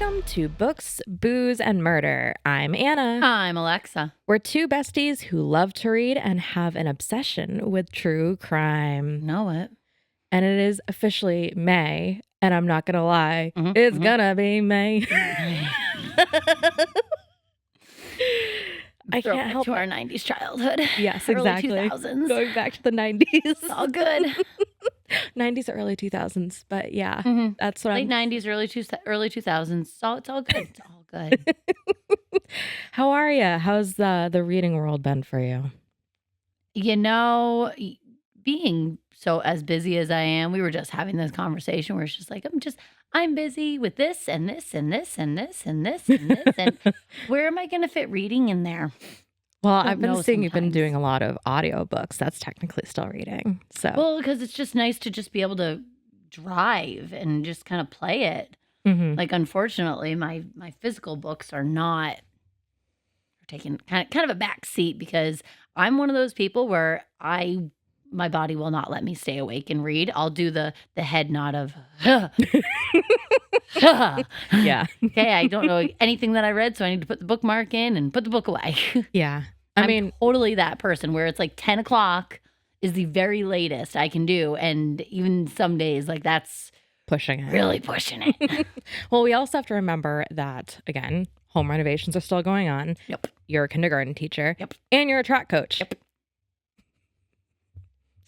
Welcome to Books, Booze, and Murder. I'm Anna. I'm Alexa. We're two besties who love to read and have an obsession with true crime. Know it. And it is officially May, and I'm not going to lie, it's gonna be May. I can't help to our 90s childhood. Yes, early exactly. 2000s. Going back to the 90s. It's all good. 90s, early 2000s, but yeah, that's what Late 90s, early 2000s. It's all good. It's all good. How are you? How's the reading world been for you? You know, being so as busy as I am, we were just having this conversation where it's just like, I'm busy with this and this and this and this and this and this. And where am I going to fit reading in there? Well, I've been seeing you've been doing a lot of audiobooks. That's technically still reading. So, well, because it's just nice to just be able to drive and just kind of play it. Like, unfortunately, my physical books are taking kind of a back seat because I'm one of those people where my body will not let me stay awake and read. I'll do the head nod of, yeah. Okay, I don't know anything that I read, so I need to put the bookmark in and put the book away. Yeah. I mean, totally that person where it's like 10 o'clock is the very latest I can do. And even some days, like that's pushing it. Really pushing it. Well, we also have to remember that, again, home renovations are still going on. Yep. You're a kindergarten teacher. Yep. And you're a track coach. Yep.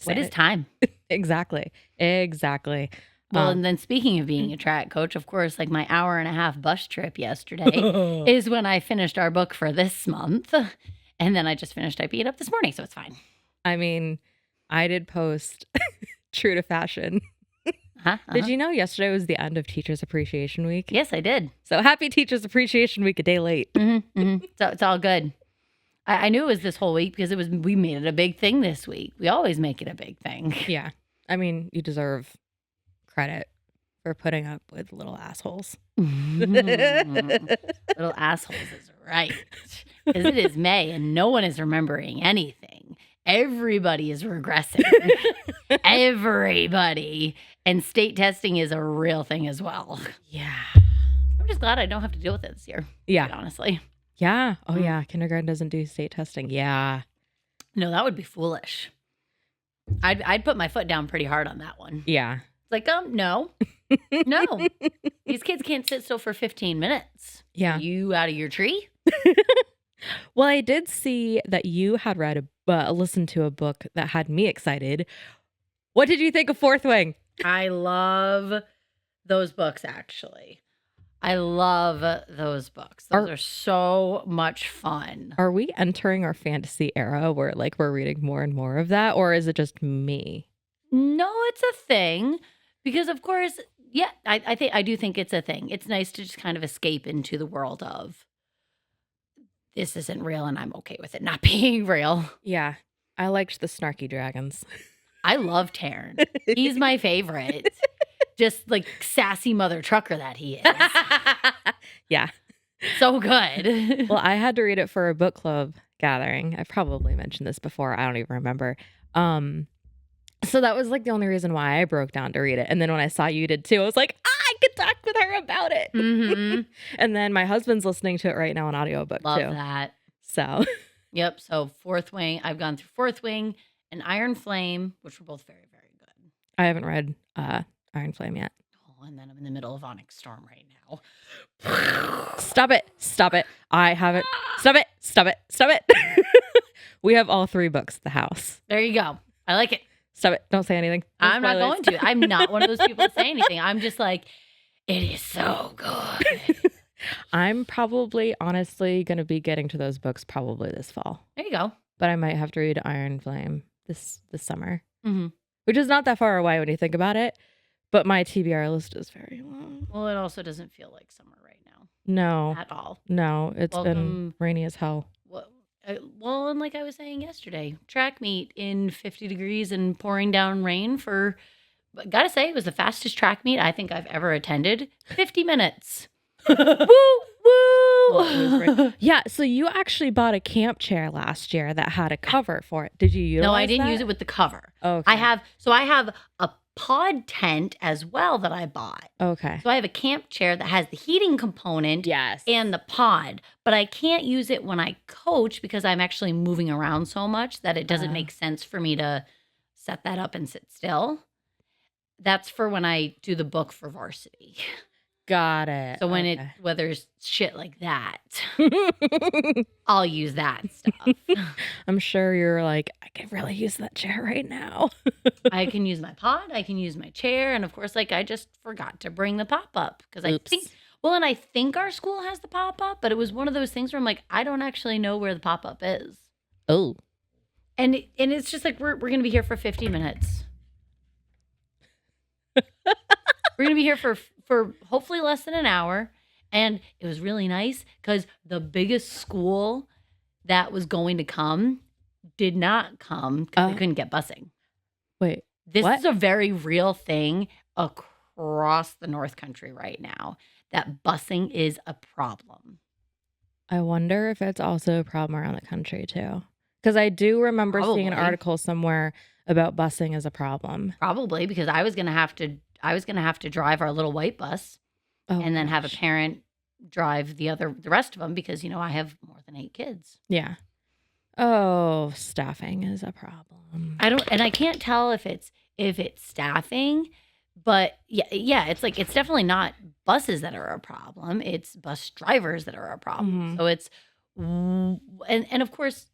What is time? Exactly. Well, and then speaking of being a track coach, of course, like my hour-and-a-half bus trip yesterday is when I finished our book for this month. And then I just finished typing it up this morning, so it's fine. I mean, I did post true to fashion. Uh-huh. Did you know yesterday was the end of Teachers Appreciation Week? Yes, I did. So happy Teachers Appreciation Week a day late. So it's all good. I knew it was this whole week because we made it a big thing this week. We always make it a big thing. Yeah. I mean, you deserve credit for putting up with little assholes. Little assholes is right. Because it is May and no one is remembering anything. Everybody is regressing. Everybody. And state testing is a real thing as well. Yeah. I'm just glad I don't have to deal with it this year. Yeah. Quite honestly. Yeah. Oh, yeah. Kindergarten doesn't do state testing. Yeah. No, that would be foolish. I'd put my foot down pretty hard on that one. Yeah. Like, no. No. These kids can't sit still for 15 minutes. Yeah. Are you out of your tree? Well, I did see that you had listened to a book that had me excited. What did you think of Fourth Wing? I love those books, actually. I love those books. Those are so much fun. Are we entering our fantasy era where like we're reading more and more of that, or is it just me? No, it's a thing. Because of course, yeah, I do think it's a thing. It's nice to just kind of escape into the world of this isn't real and I'm okay with it not being real. Yeah. I liked the snarky dragons. I love Taryn. He's my favorite. Just like sassy mother trucker that he is. Yeah. So good. Well, I had to read it for a book club gathering. I've probably mentioned this before. I don't even remember. So that was like the only reason why I broke down to read it. And then when I saw you did too, I was like, I could talk with her about it. And then my husband's listening to it right now on audiobook too. Love that. So. Yep. So Fourth Wing. I've gone through Fourth Wing and Iron Flame, which were both very, very good. I haven't read Iron Flame yet. Oh, and then I'm in the middle of Onyx Storm right now. Stop it. I haven't. Stop it. We have all 3 books at the house. There you go. I like it. Stop it. Don't say anything. No I'm not going to. I'm not one of those people to say anything. I'm just like, it is so good. I'm probably, honestly, going to be getting to those books probably this fall. There you go. But I might have to read Iron Flame this summer, which is not that far away when you think about it. But my TBR list is very long. Well, it also doesn't feel like summer right now. No. At all. No, it's been rainy as hell. Well, and like I was saying yesterday, track meet in 50 degrees and pouring down rain gotta say, it was the fastest track meet I think I've ever attended. 50 minutes. Woo, woo. Well, yeah, so you actually bought a camp chair last year that had a cover for it. Did you utilize No, I didn't that? use it with the cover. Oh, okay. I have pod tent as well that I bought. Okay. So I have a camp chair that has the heating component Yes. and the pod, but I can't use it when I coach because I'm actually moving around so much that it doesn't make sense for me to set that up and sit still. That's for when I do the book for varsity. Got it. So when whether there's shit like that, I'll use that stuff. I'm sure you're like, I could really use that chair right now. I can use my pod, I can use my chair, and of course, like I just forgot to bring the pop-up because I think our school has the pop-up, but it was one of those things where I'm like, I don't actually know where the pop-up is. Oh. And it's just like we're gonna be here for 50 minutes. We're gonna be here for hopefully less than an hour. And it was really nice because the biggest school that was going to come did not come because they couldn't get busing. Wait, this is a very real thing across the North Country right now, that busing is a problem. I wonder if it's also a problem around the country too. Because I do remember seeing an article somewhere about busing as a problem. Probably because I was gonna have to drive our little white bus and then have a parent drive the rest of them because I have more than 8 kids. Yeah. Oh, staffing is a problem. I can't tell if it's staffing, but yeah, it's like it's definitely not buses that are a problem. It's bus drivers that are a problem. So it's and of course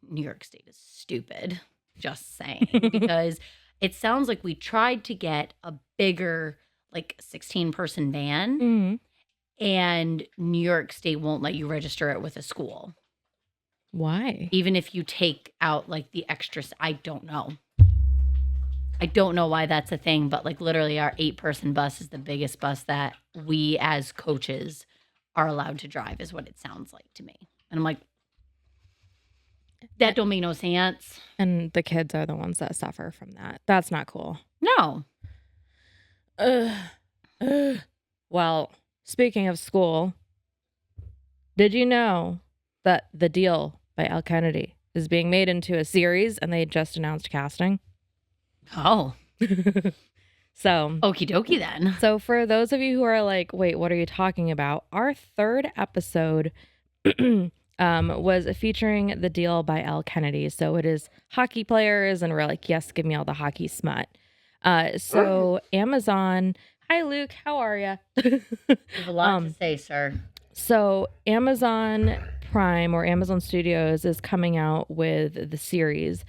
New York State is stupid. Just saying, because it sounds like we tried to get a bigger, like 16-person van, and New York State won't let you register it with a school. Why? Even if you take out like the extras, I don't know. I don't know why that's a thing, but like literally our 8-person bus is the biggest bus that we as coaches are allowed to drive, is what it sounds like to me. And I'm like, that don't make no sense. And the kids are the ones that suffer from that. That's not cool. No. Well, speaking of school, did you know that The Deal by Elle Kennedy is being made into a series and they just announced casting? Oh. So. Okie dokie then. So for those of you who are like, wait, what are you talking about? Our 3rd episode was featuring The Deal by Elle Kennedy. So it is hockey players, and we're like, yes, give me all the hockey smut. So Amazon, hi Luke, how are you? You have a lot to say, sir. So Amazon Prime or Amazon Studios is coming out with the series.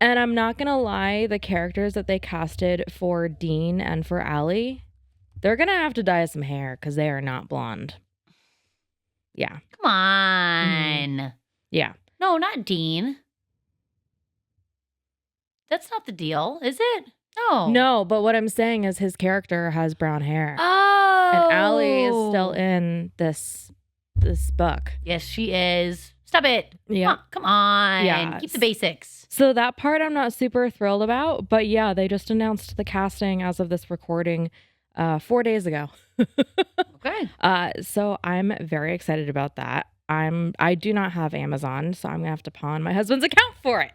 And I'm not going to lie, the characters that they casted for Dean and for Allie, they're going to have to dye some hair because they are not blonde. Yeah. Come on. Yeah. No, not Dean. That's not The Deal, is it? No. No, but what I'm saying is his character has brown hair. Oh. And Allie is still in this book. Yes, she is. Stop it. Yeah. Come on. Yeah. Keep the basics. So that part I'm not super thrilled about, but yeah, they just announced the casting as of this recording 4 days ago. Okay. So I'm very excited about that. I do not have Amazon, so I'm gonna have to pawn my husband's account for it.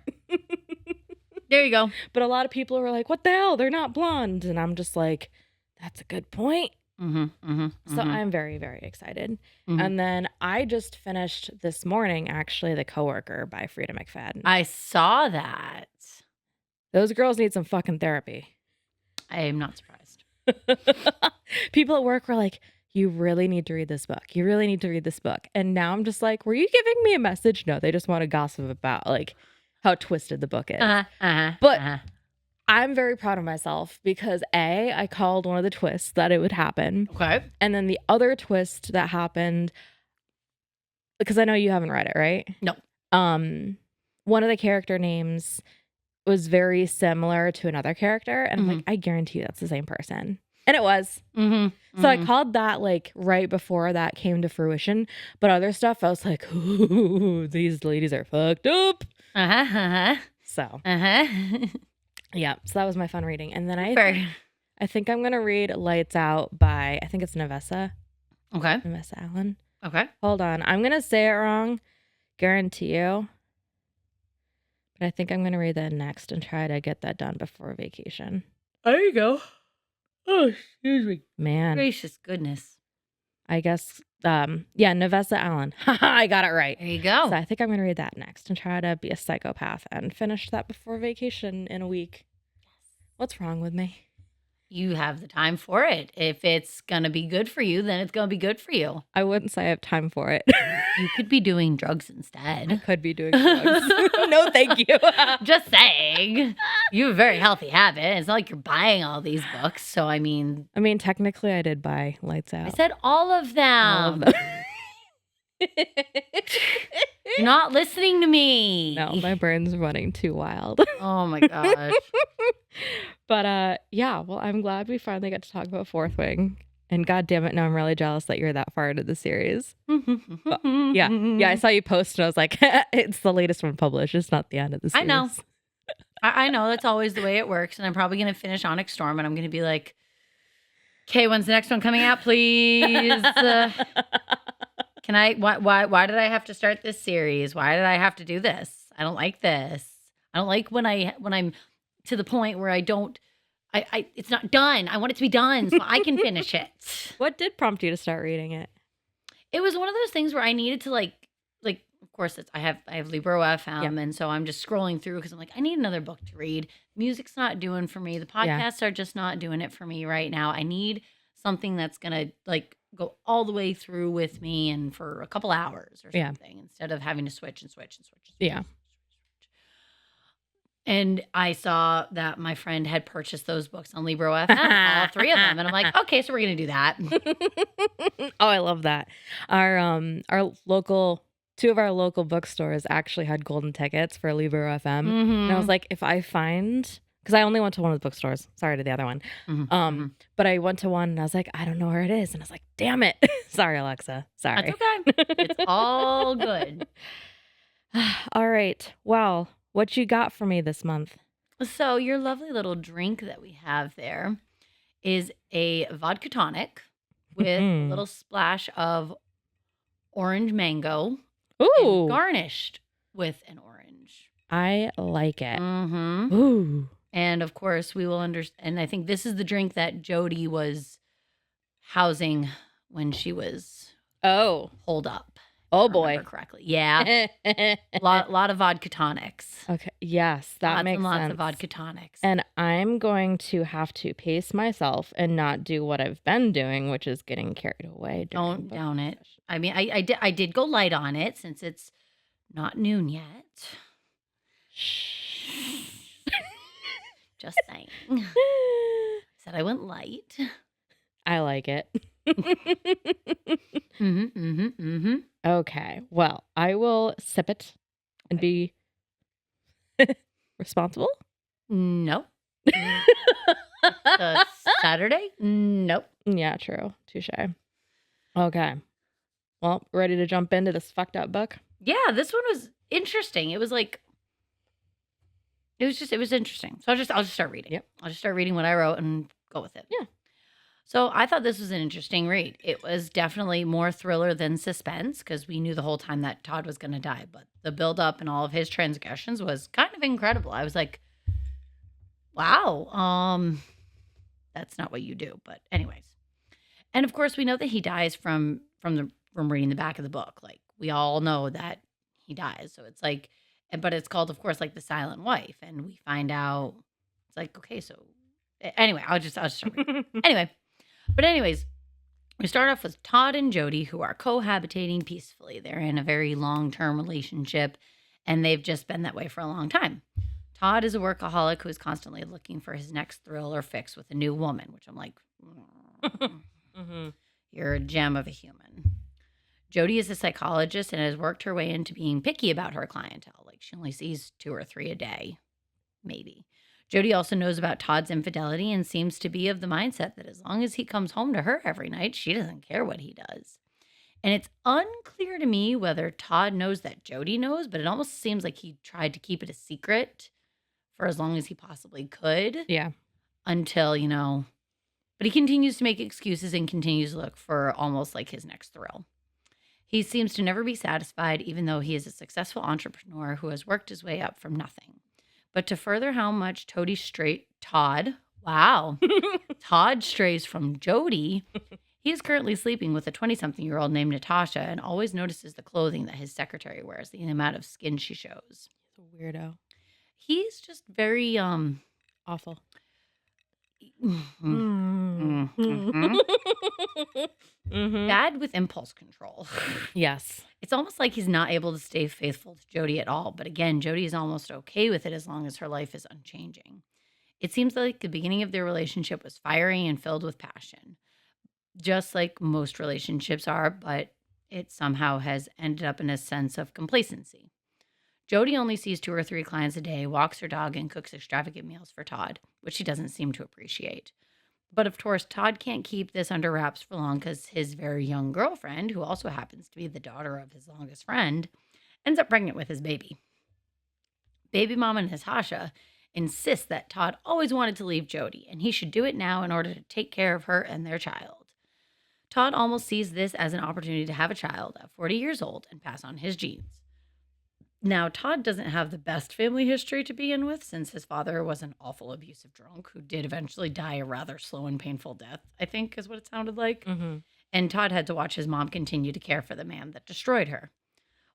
There you go. But a lot of people are like, what the hell? They're not blonde. And I'm just like, that's a good point. So I'm very, very excited. And then I just finished this morning, actually, The Coworker by Freida McFadden. I saw that. Those girls need some fucking therapy. I am not surprised. People at work were like, you really need to read this book. You really need to read this book. And now I'm just like, were you giving me a message? No, they just want to gossip about like how twisted the book is. But I'm very proud of myself because I called one of the twists that it would happen. Okay. And then the other twist that happened, because I know you haven't read it, right? No. One of the character names was very similar to another character. And I'm like, I guarantee you that's the same person. And it was. So I called that like right before that came to fruition. But other stuff, I was like, ooh, these ladies are fucked up. So. Yeah, so that was my fun reading. And then I think I'm going to read Lights Out by, I think it's Nevessa. Okay. Nevessa Allen. Okay. Hold on. I'm going to say it wrong. Guarantee you. But I think I'm going to read that next and try to get that done before vacation. There you go. Oh, excuse me. Man, Gracious goodness. I guess, Nevessa Allen. Haha, I got it right. There you go. So I think I'm going to read that next and try to be a psychopath and finish that before vacation in a week. What's wrong with me? You have the time for it. If it's going to be good for you, then it's going to be good for you. I wouldn't say I have time for it. You could be doing drugs I instead. could be doing drugs. No, thank you. Just saying. You have a very healthy habit. It's not like you're buying all these books. So, I mean, Technically, I did buy Lights Out. I said all of them. All of them. You're not listening to me. No, my brain's running too wild. Oh my gosh. But yeah, well, I'm glad we finally got to talk about Fourth Wing. And god damn it, now I'm really jealous that you're that far into the series. Yeah, I saw you post and I was like, it's the latest one published. It's not the end of the series. I know. I know that's always the way it works. And I'm probably going to finish Onyx Storm and I'm going to be like, okay, when's the next one coming out, please? Can I, why did I have to start this series? Why did I have to do this? I don't like this. I don't like when I'm to the point where it's not done. I want it to be done so I can finish it. What did prompt you to start reading it? It was one of those things where I needed to like, of course, I have Libro FM, Yeah. and so I'm just scrolling through because I'm like, I need another book to read. Music's not doing for me. The podcasts are just not doing it for me right now. I need something that's gonna like go all the way through with me and for a couple hours or Yeah. something instead of having to switch and switch and switch. Yeah. And I saw that my friend had purchased those books on Libro FM, all three of them. And I'm like, okay, so we're going to do that. Oh, I love that. Our local, two of our local bookstores actually had golden tickets for Libro FM. And I was like, if I find, because I only went to one of the bookstores, sorry to the other one. But I went to one and I was like, I don't know where it is. And I was like, damn it. Sorry, Alexa. Sorry. That's okay. It's all good. All right. Well, what you got for me this month? So your lovely little drink that we have there is a vodka tonic with a little splash of orange mango and Ooh, garnished with an orange. I like it. Mm-hmm. Ooh. And of course, we will understand. And I think this is the drink that Jodi was housing when she was Oh. holed up. Oh if I remember boy. correctly. Yeah. lot of vodka tonics. Okay. Yes, that Lots makes and lots sense. of vodka tonics. And I'm going to have to pace myself and not do what I've been doing, which is getting carried away. during Don't book down it. session. I mean, I did go light on it since it's not noon yet. Just saying. I said I went light. I like it. Okay. Well, I will sip it and be responsible. Nope. Saturday? Nope. Yeah, true. Touche. Okay. Well, ready to jump into this fucked up book? Yeah, this one was interesting. It was like, it was interesting. So I'll just start reading. Yep. I'll just start reading what I wrote and go with it. Yeah. So I thought this was an interesting read. It was definitely more thriller than suspense because we knew the whole time that Todd was going to die. But the buildup and all of his transgressions was kind of incredible. I was like, wow, that's not what you do. But anyways. And of course, we know that he dies from reading the back of the book. Like we all know that he dies. So it's like, but it's called, of course, like The Silent Wife. And we find out, it's like, okay, so anyway, I'll just start reading. Anyways, we start off with Todd and Jodi, who are cohabitating peacefully. They're in a very long-term relationship, and they've just been that way for a long time. Todd is a workaholic who is constantly looking for his next thrill or fix with a new woman, which I'm like, you're a gem of a human. Jodi is a psychologist and has worked her way into being picky about her clientele. Like she only sees 2 or 3 a day, maybe. Jodi also knows about Todd's infidelity and seems to be of the mindset that as long as he comes home to her every night, she doesn't care what he does. And it's unclear to me whether Todd knows that Jodi knows, but it almost seems like he tried to keep it a secret for as long as he possibly could. Yeah. Until, but he continues to make excuses and continues to look for almost like his next thrill. He seems to never be satisfied, even though he is a successful entrepreneur who has worked his way up from nothing. But to further how much Todd Wow. Todd strays from Jodi. He is currently sleeping with a 20-something-year-old named Natasha and always notices the clothing that his secretary wears, the amount of skin she shows. He's a weirdo. He's just very Awful. bad with impulse control. Yes. It's almost like he's not able to stay faithful to Jodi at all. But again, Jodi is almost okay with it as long as her life is unchanging. It seems like the beginning of their relationship was fiery and filled with passion, just like most relationships are, but it somehow has ended up in a sense of complacency. Jodi only sees 2 or 3 clients a day, walks her dog, and cooks extravagant meals for Todd, which he doesn't seem to appreciate. But of course, Todd can't keep this under wraps for long because his very young girlfriend, who also happens to be the daughter of his longest friend, ends up pregnant with his baby. Baby mama Natasha insists that Todd always wanted to leave Jodi, and he should do it now in order to take care of her and their child. Todd almost sees this as an opportunity to have a child at 40 years old and pass on his genes. Now, Todd doesn't have the best family history to begin with, since his father was an awful abusive drunk who did eventually die a rather slow and painful death, I think is what it sounded like. And Todd had to watch his mom continue to care for the man that destroyed her.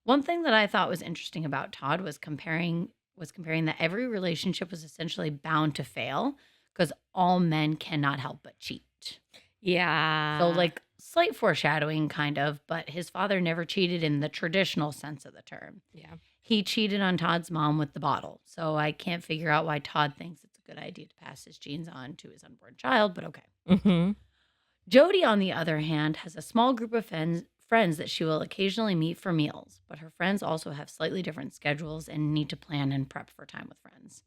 One thing that I thought was interesting about Todd was comparing that every relationship was essentially bound to fail because all men cannot help but cheat. Yeah. So, like, slight foreshadowing, kind of, but his father never cheated in the traditional sense of the term. Yeah. He cheated on Todd's mom with the bottle. So I can't figure out why Todd thinks it's a good idea to pass his genes on to his unborn child, but okay. Jodi, on the other hand, has a small group of friends that she will occasionally meet for meals, but her friends also have slightly different schedules and need to plan and prep for time with friends.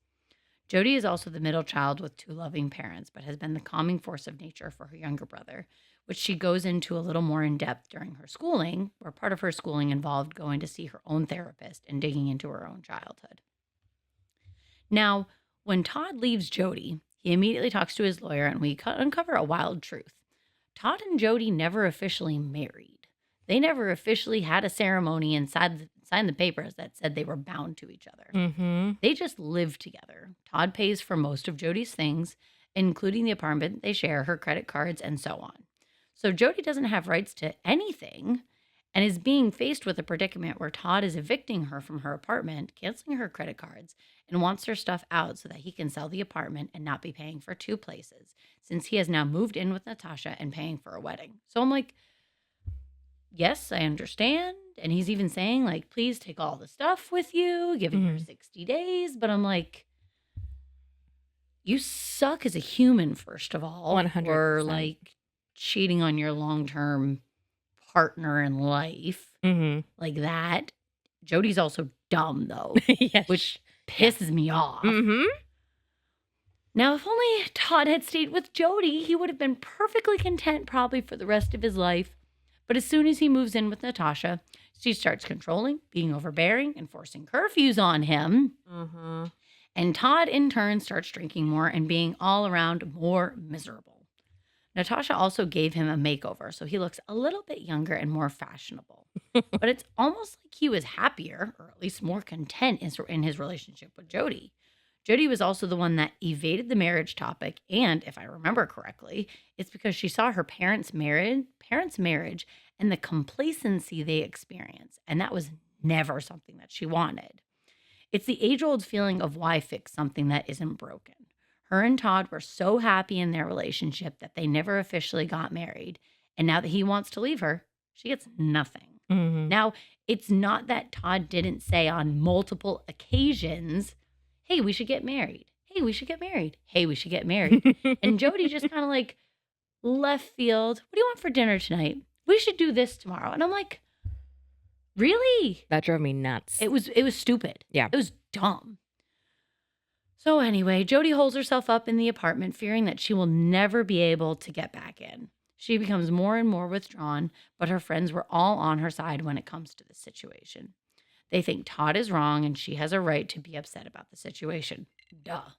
Jodi is also the middle child with 2 loving parents, but has been the calming force of nature for her younger brother, which she goes into a little more in depth during her schooling, where part of her schooling involved going to see her own therapist and digging into her own childhood. Now, when Todd leaves Jodi, he immediately talks to his lawyer and we uncover a wild truth. Todd and Jodi never officially married. They never officially had a ceremony and signed the papers that said they were bound to each other. They just lived together. Todd pays for most of Jodi's things, including the apartment they share, her credit cards, and so on. So Jodi doesn't have rights to anything and is being faced with a predicament where Todd is evicting her from her apartment, canceling her credit cards, and wants her stuff out so that he can sell the apartment and not be paying for 2 places, since he has now moved in with Natasha and paying for a wedding. So I'm like, yes, I understand. And he's even saying, like, please take all the stuff with you, giving her 60 days. But I'm like, you suck as a human, first of all. 100%. Or, like, cheating on your long-term partner in life. Like that. Jodi's also dumb, though. Yes. Which pisses me off. Now, if only Todd had stayed with Jodi, he would have been perfectly content probably for the rest of his life. But as soon as he moves in with Natasha, she starts controlling, being overbearing, and forcing curfews on him. And Todd, in turn, starts drinking more and being all around more miserable. Natasha also gave him a makeover, so he looks a little bit younger and more fashionable. But it's almost like he was happier, or at least more content in his relationship with Jodi. Jodi was also the one that evaded the marriage topic, and if I remember correctly, it's because she saw her parents' marriage and the complacency they experience, and that was never something that she wanted. It's the age-old feeling of why fix something that isn't broken. Her and Todd were so happy in their relationship that they never officially got married, and now that he wants to leave her, she gets nothing. Now, it's not that Todd didn't say on multiple occasions, hey, we should get married. Hey, we should get married. Hey, we should get married. And Jodi just kind of like left field. What do you want for dinner tonight? We should do this tomorrow. And I'm like, really? That drove me nuts. It was stupid. Yeah. It was dumb. So anyway, Jodi holds herself up in the apartment, fearing that she will never be able to get back in. She becomes more and more withdrawn, but her friends were all on her side when it comes to this situation. They think Todd is wrong and she has a right to be upset about the situation. Duh.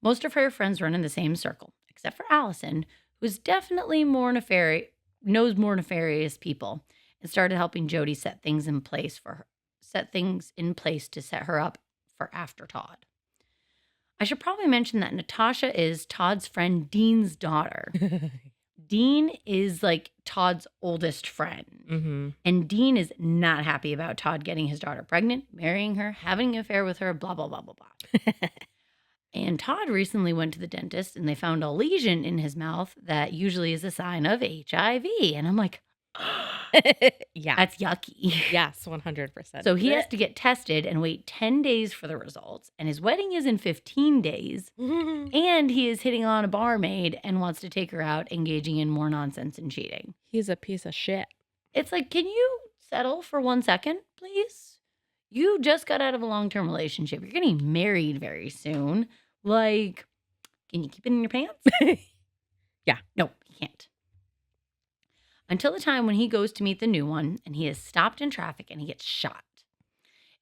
Most of her friends run in the same circle, except for Allison, who's definitely knows more nefarious people and started helping Jodi set things in place to set her up for after Todd. I should probably mention that Natasha is Todd's friend Dean's daughter. Dean is like Todd's oldest friend. And Dean is not happy about Todd getting his daughter pregnant, marrying her, having an affair with her, blah, blah, blah, blah, blah. And Todd recently went to the dentist and they found a lesion in his mouth that usually is a sign of HIV. And I'm like, Yeah. that's yucky. Yes, 100%. So he has to get tested and wait 10 days for the results. And his wedding is in 15 days. And he is hitting on a barmaid and wants to take her out, engaging in more nonsense and cheating. He's a piece of shit. It's like, can you settle for 1 second, please? You just got out of a long-term relationship. You're getting married very soon. Like, can you keep it in your pants? Yeah. No, he can't. Until the time when he goes to meet the new one and he is stopped in traffic and he gets shot.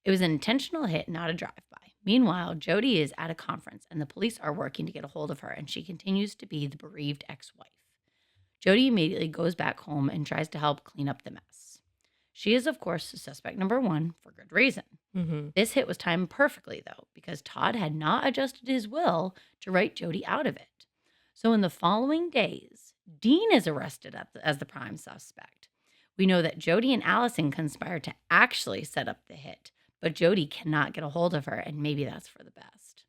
It was an intentional hit, not a drive-by. Meanwhile, Jodi is at a conference and the police are working to get a hold of her, and she continues to be the bereaved ex-wife. Jodi immediately goes back home and tries to help clean up the mess. She is, of course, suspect number 1 for good reason. This hit was timed perfectly, though, because Todd had not adjusted his will to write Jodi out of it. So in the following days, Dean is arrested as the prime suspect. We know that Jodi and Allison conspired to actually set up the hit, but Jodi cannot get a hold of her, and maybe that's for the best.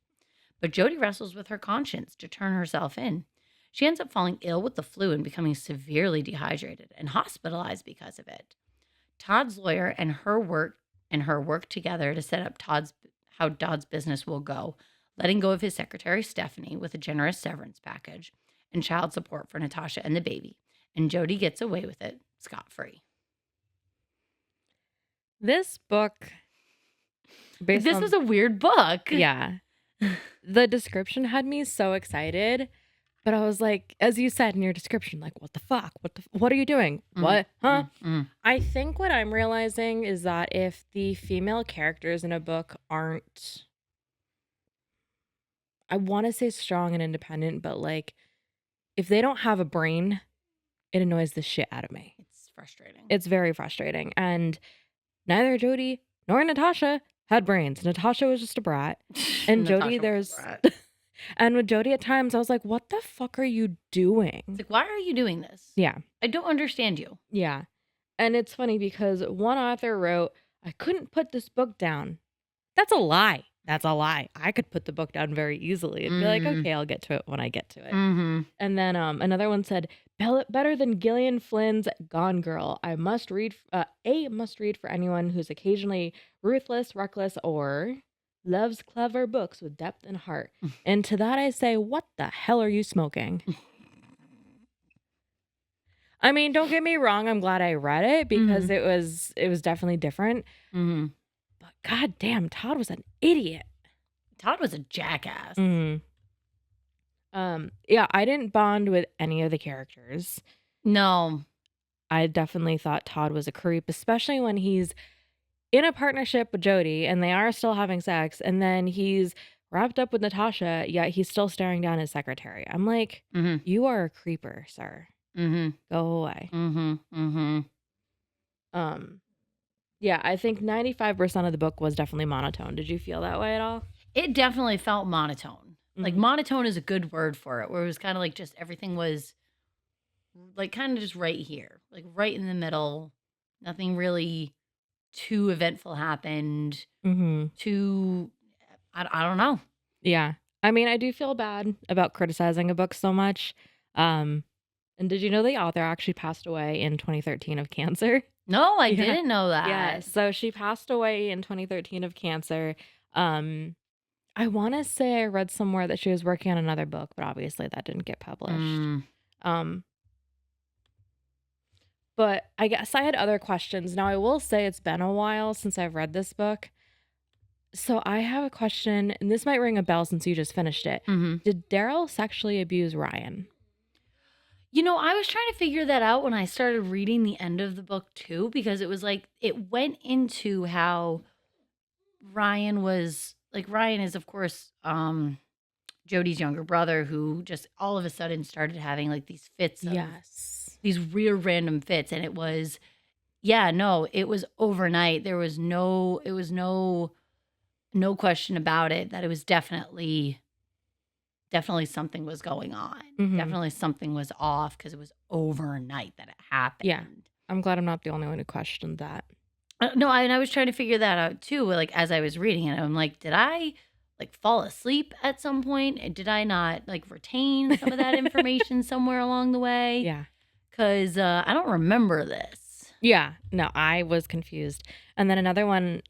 But Jodi wrestles with her conscience to turn herself in. She ends up falling ill with the flu and becoming severely dehydrated and hospitalized because of it. Todd's lawyer and her work together to set up how Todd's business will go, letting go of his secretary Stephanie with a generous severance package and child support for Natasha and the baby. And Jodi gets away with it scot-free. This book, This was a weird book. Yeah. The description had me so excited, but I was like, as you said in your description, like, what the fuck? What are you doing? What? Huh? I think what I'm realizing is that if the female characters in a book aren't, I want to say strong and independent, but like, if they don't have a brain, it annoys the shit out of me. It's frustrating. It's very frustrating. And neither Jodi nor Natasha had brains. Natasha was just a brat. And Jodi, and with Jodi at times, I was like, what the fuck are you doing? It's like, why are you doing this? Yeah. I don't understand you. Yeah. And it's funny because one author wrote, I couldn't put this book down. That's a lie. That's a lie. I could put the book down very easily and be like, okay, I'll get to it when I get to it. And then another one said, better than Gillian Flynn's Gone Girl. A must read for anyone who's occasionally ruthless, reckless, or loves clever books with depth and heart. And to that I say, what the hell are you smoking? I mean, don't get me wrong. I'm glad I read it because it was definitely different. But god damn, Todd was an idiot. Todd was a jackass. Yeah, I didn't bond with any of the characters. No. I definitely thought Todd was a creep, especially when he's in a partnership with Jodi and they are still having sex, and then he's wrapped up with Natasha, yet he's still staring down his secretary. I'm like, you are a creeper, sir. Go away. Yeah, I think 95% of the book was definitely monotone. Did you feel that way at all? It definitely felt monotone. Like, monotone is a good word for it, where it was kind of like just everything was like kind of just right here, like right in the middle. Nothing really too eventful happened. Too, I don't know. Yeah. I mean, I do feel bad about criticizing a book so much. And did you know the author actually passed away in 2013 of cancer? No, I didn't know that. Yeah, so she passed away in 2013 of cancer. I want to say I read somewhere that she was working on another book, but obviously that didn't get published. But I guess I had other questions. Now, I will say it's been a while since I've read this book. So I have a question, and this might ring a bell since you just finished it. Did Daryl sexually abuse Ryan? You know, I was trying to figure that out when I started reading the end of the book too, because it was like, it went into how Ryan was, like, Ryan is, of course, Jodi's younger brother, who just all of a sudden started having like these fits. These real random fits. And it was, it was overnight. There was no question about it that it was definitely definitely something was going on. Mhm. Definitely something was off because it was overnight that it happened. Yeah. I'm glad I'm not the only one who questioned that. No, and I was trying to figure that out too. Like as I was reading it, I'm like, did I like fall asleep at some point? And did I not like retain some of that information somewhere along the way? Yeah. Because I don't remember this. Yeah. No, I was confused. And then another one,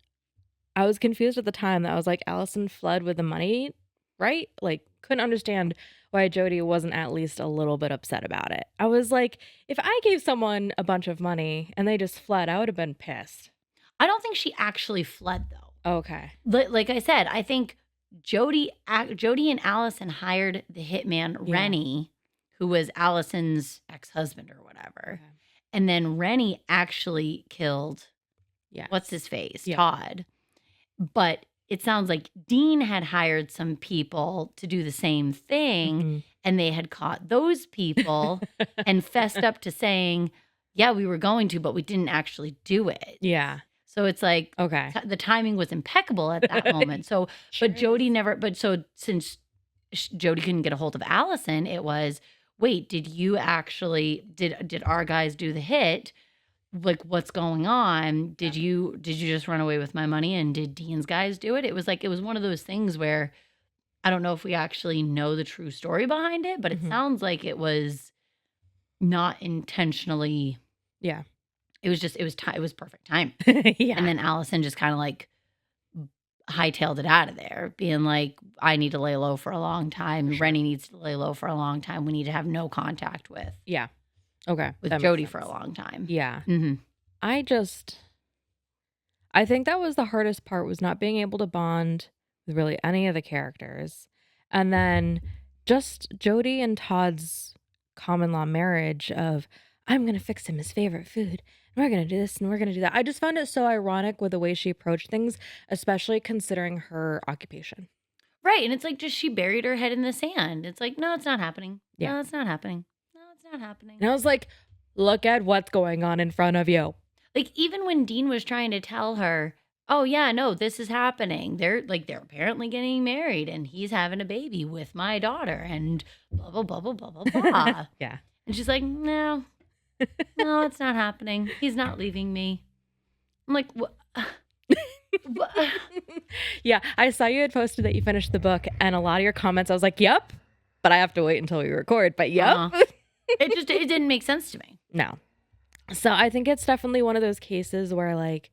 I was confused at the time that I was like, Allison fled with the money, right? Like, couldn't understand why Jodi wasn't at least a little bit upset about it. I was like, if I gave someone a bunch of money and they just fled, I would have been pissed. I don't think she actually fled though. Okay. Like I said, I think Jodi and Allison hired the hitman Yeah. Rennie, who was Allison's ex-husband or whatever. Okay. And then Rennie actually killed Yeah. what's his face, Yeah. Todd. But it sounds like Dean had hired some people to do the same thing, Mhm. and they had caught those people and fessed up to saying, yeah, we were going to, but we didn't actually do it. Yeah. So it's like Okay. the timing was impeccable at that moment. So, Sure but Jodi is. never, but so since Jodi couldn't get a hold of Allison, it was, wait, did you actually, did our guys do the hit? Like, what's going on? Did you just run away with my money? And did Dean's guys do it? It was like, it was one of those things where I don't know if we actually know the true story behind it, but it Mhm. sounds like it was not intentionally. Yeah. It was just, it was perfect time. Yeah. And then Allison just kind of like hightailed it out of there, being like, I need to lay low for a long time. Sure. Rennie needs to lay low for a long time. We need to have no contact with Yeah. Okay. That makes Jodi for a sense. long time. Yeah. Mm-hmm. I think that was the hardest part, was not being able to bond with really any of the characters. And then just Jodi and Todd's common law marriage of, I'm going to fix him his favorite food, and we're going to do this and we're going to do that. I just found it so ironic with the way she approached things, especially considering her occupation. Right. And it's like, just she buried her head in the sand. It's like, no, it's not happening. Yeah. No, it's not happening. No, it's not happening. And I was like, look at what's going on in front of you. Like, even when Dean was trying to tell her, oh yeah, no, this is happening. They're apparently getting married and he's having a baby with my daughter and blah, blah, blah, blah, blah, blah, blah. Yeah. And she's like, no, it's not happening. He's not leaving me. I'm like, what? Yeah, I saw you had posted that you finished the book, and a lot of your comments, I was like, yep, but I have to wait until we record, but yep. It didn't make sense to me. No. So I think it's definitely one of those cases where, like,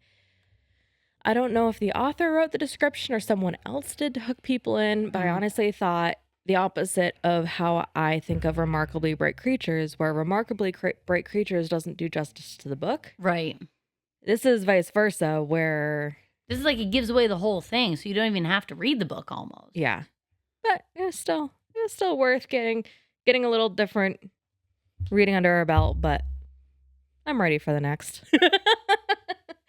I don't know if the author wrote the description or someone else did to hook people in, but I honestly thought the opposite of how I think of Remarkably Bright Creatures, where Remarkably Bright Creatures doesn't do justice to the book. Right. This is vice versa, where... This is like, it gives away the whole thing, so you don't even have to read the book almost. Yeah. But it was still worth getting a little different reading under our belt, but I'm ready for the next.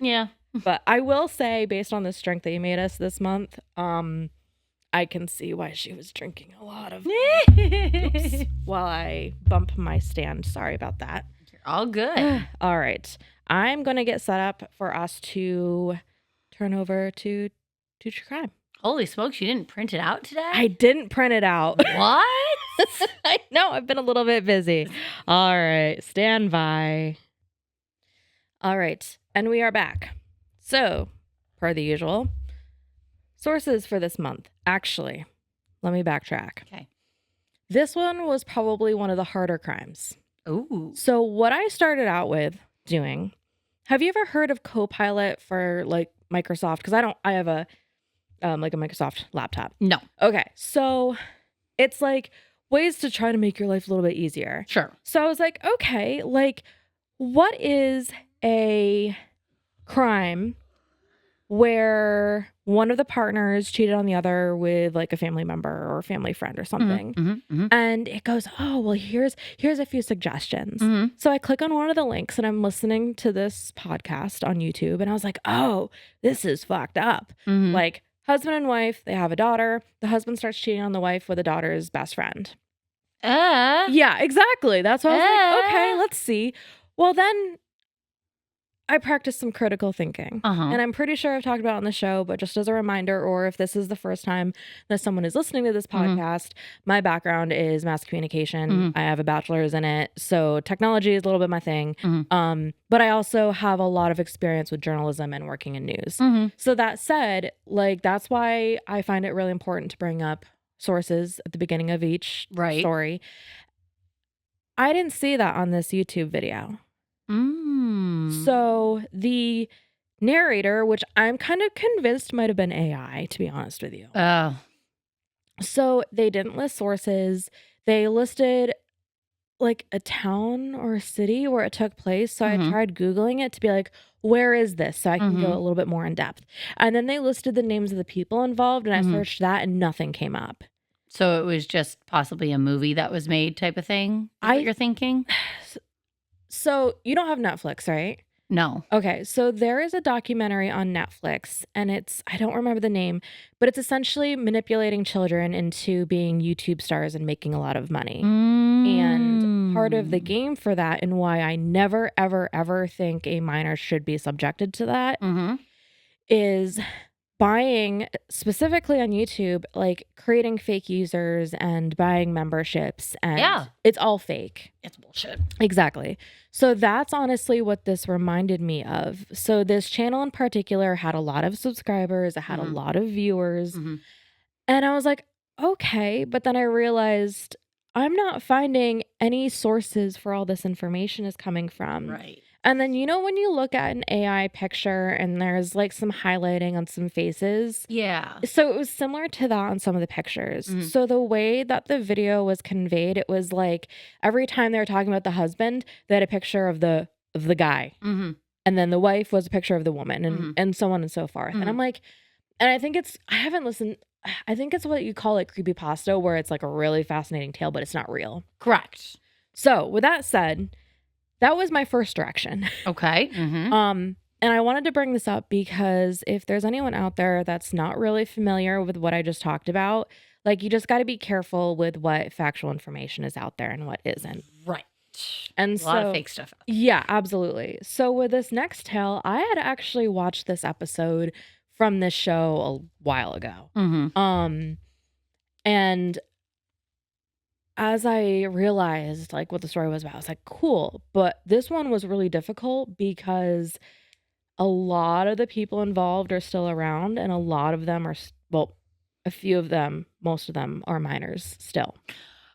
Yeah. But I will say, based on the strength that you made us this month, I can see why she was drinking a lot of oops, while I bump my stand. Sorry about that. You're all good. All right. I'm going to get set up for us to turn over to True Crime. Holy smokes, you didn't print it out today? I didn't print it out. What? I know, I've been a little bit busy. All right, stand by. All right, and we are back. So, per the usual, sources for this month. Actually, let me backtrack. Okay. This one was probably one of the harder crimes. Ooh. So, what I started out with doing, have you ever heard of Copilot for like Microsoft? Because I have a like a Microsoft laptop. No. Okay, so it's like ways to try to make your life a little bit easier. Sure. So I was like, okay, like what is a crime where one of the partners cheated on the other with like a family member or a family friend or something? And it goes, oh, well, here's a few suggestions. So I click on one of the links and I'm listening to this podcast on YouTube and I was like, oh, this is fucked up. Like, husband and wife, they have a daughter. The husband starts cheating on the wife with the daughter's best friend. Yeah, exactly. That's why I was like, okay, let's see. Well, then I practice some critical thinking. Uh-huh. And I'm pretty sure I've talked about it on the show, but just as a reminder, or if this is the first time that someone is listening to this podcast, my background is mass communication. I have a bachelor's in it. So technology is a little bit my thing. But I also have a lot of experience with journalism and working in news. So that said, like, that's why I find it really important to bring up sources at the beginning of each story. I didn't see that on this YouTube video. So the narrator, which I'm kind of convinced might have been AI, to be honest with you. Oh. So they didn't list sources. They listed like a town or a city where it took place. So I tried Googling it to be like, where is this? So I can go a little bit more in depth. And then they listed the names of the people involved, and I searched that and nothing came up. So it was just possibly a movie that was made type of thing? What you're thinking? So you don't have Netflix, right? No. Okay, so there is a documentary on Netflix, and I don't remember the name, but it's essentially manipulating children into being YouTube stars and making a lot of money. And part of the game for that, and why I never, ever, ever think a minor should be subjected to that, is buying, specifically on YouTube, like creating fake users and buying memberships, and it's all fake. It's bullshit. Exactly. So that's honestly what this reminded me of. So this channel in particular had a lot of subscribers, it had a lot of viewers, and I was like, okay, but then I realized I'm not finding any sources for all this information is coming from. Right. And then, you know, when you look at an AI picture and there's like some highlighting on some faces. Yeah. So it was similar to that on some of the pictures. So the way that the video was conveyed, it was like every time they were talking about the husband, they had a picture of the guy. And then the wife was a picture of the woman, and so on and so forth. And I'm like, and I think I haven't listened. I think it's what you call it creepypasta, where it's like a really fascinating tale, but it's not real. Correct. So with that said, that was my first direction. Okay. And I wanted to bring this up because if there's anyone out there that's not really familiar with what I just talked about, like, you just got to be careful with what factual information is out there and what isn't. Right. And a lot of fake stuff. Yeah, absolutely. So with this next tale, I had actually watched this episode from this show a while ago. And as I realized like what the story was about, I was like, cool. But this one was really difficult because a lot of the people involved are still around, and a lot of them are, well, a few of them, most of them are minors still.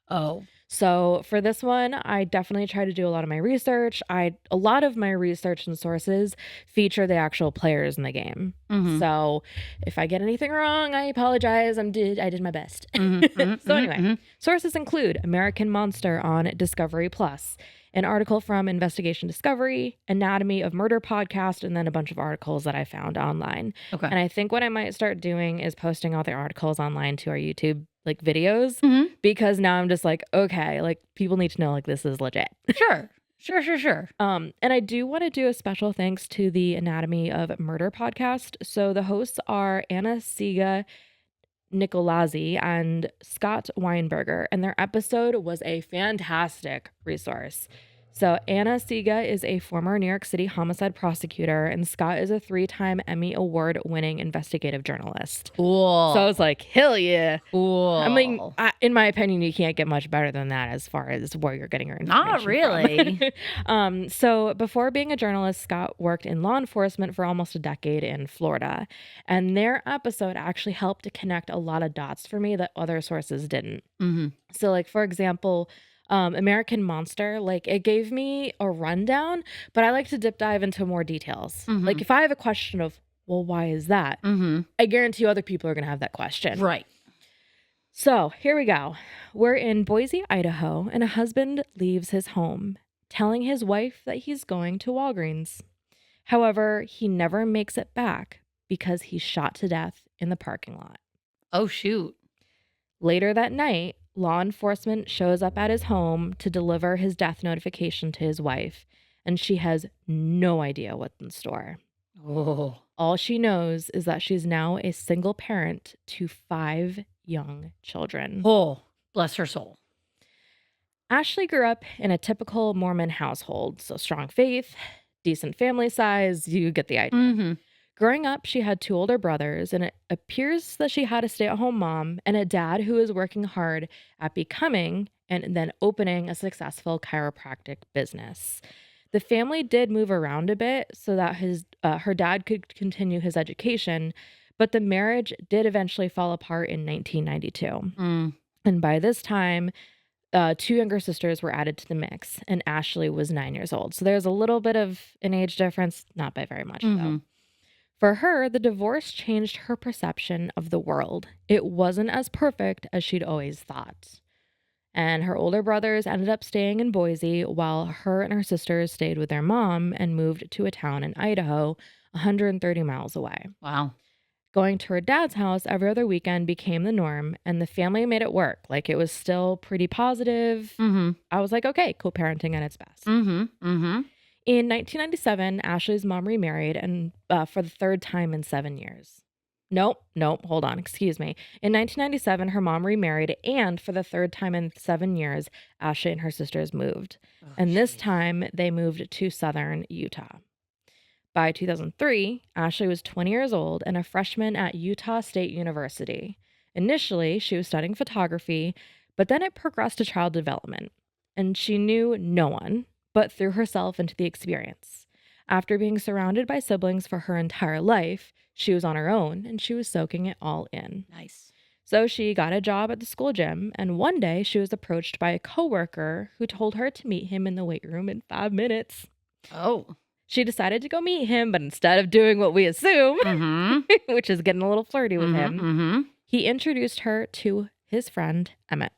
Oh. So for this one, I definitely try to do a lot of my research. A lot of my research and sources feature the actual players in the game. So if I get anything wrong, I apologize. I did my best. So anyway, sources include American Monster on Discovery Plus, an article from Investigation Discovery, Anatomy of Murder podcast, and then a bunch of articles that I found online. Okay. And I think what I might start doing is posting all the articles online to our YouTube like videos, because now I'm just like, okay, like people need to know like this is legit. Sure. And I do want to do a special thanks to the Anatomy of Murder podcast. So the hosts are A.S.A. Nicolazzi and Scott Weinberger, and their episode was a fantastic resource. So A.S.A. is a former New York City homicide prosecutor, and Scott is a 3-time Emmy Award-winning investigative journalist. Cool. So I was like, hell yeah. Cool. I mean, in my opinion, you can't get much better than that as far as where you're getting your information Not really. from. So before being a journalist, Scott worked in law enforcement for almost a decade in Florida. And their episode actually helped to connect a lot of dots for me that other sources didn't. So like, for example, American Monster, like it gave me a rundown, but I like to dive into more details. Like if I have a question of, well, why is that? I guarantee you other people are going to have that question. Right. So here we go. We're in Boise, Idaho, and a husband leaves his home, telling his wife that he's going to Walgreens. However, he never makes it back because he's shot to death in the parking lot. Oh, shoot. Later that night, law enforcement shows up at his home to deliver his death notification to his wife, and she has no idea what's in store. Oh. All she knows is that she's now a single parent to 5 young children. Oh, bless her soul. Ashley grew up in a typical Mormon household, so strong faith, decent family size. You get the idea. Mm-hmm. Growing up, she had 2 older brothers, and it appears that she had a stay-at-home mom and a dad who was working hard at becoming and then opening a successful chiropractic business. The family did move around a bit so that her dad could continue his education, but the marriage did eventually fall apart in 1992. Mm. And by this time, 2 younger sisters were added to the mix, and Ashley was 9 years old. So there's a little bit of an age difference, not by very much, Mm-hmm. though. For her, the divorce changed her perception of the world. It wasn't as perfect as she'd always thought. And her older brothers ended up staying in Boise while her and her sisters stayed with their mom and moved to a town in Idaho, 130 miles away. Wow. Going to her dad's house every other weekend became the norm, and the family made it work. Like, it was still pretty positive. Mm-hmm. I was like, okay, co-parenting at its best. Mm-hmm. Mm-hmm. In 1997, Ashley's mom remarried, and for the 3rd time in 7 years. Nope, hold on, excuse me. In 1997, her mom remarried, and for the 3rd time in 7 years, Ashley and her sisters moved. Oh, And this geez. time, they moved to southern Utah. By 2003, Ashley was 20 years old and a freshman at Utah State University. Initially, she was studying photography, but then it progressed to child development, and she knew no one, but threw herself into the experience. After being surrounded by siblings for her entire life, she was on her own, and she was soaking it all in. Nice. So she got a job at the school gym, and one day she was approached by a coworker who told her to meet him in the weight room in 5 minutes. Oh. She decided to go meet him, but instead of doing what we assume, Mm-hmm. which is getting a little flirty with him, Mm-hmm. he introduced her to his friend, Emmett.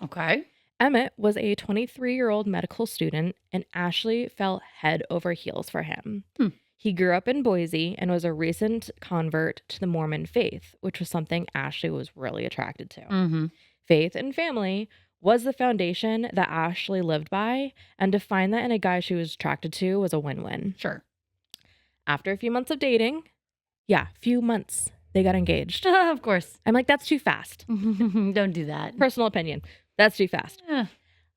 Okay. Emmett was a 23-year-old medical student, and Ashley fell head over heels for him. Hmm. He grew up in Boise and was a recent convert to the Mormon faith, which was something Ashley was really attracted to. Mm-hmm. Faith and family was the foundation that Ashley lived by, and to find that in a guy she was attracted to was a win-win. Sure. After a few months of dating, few months, they got engaged. Of course. I'm like, that's too fast. Don't do that. Personal opinion. That's too fast. Eh.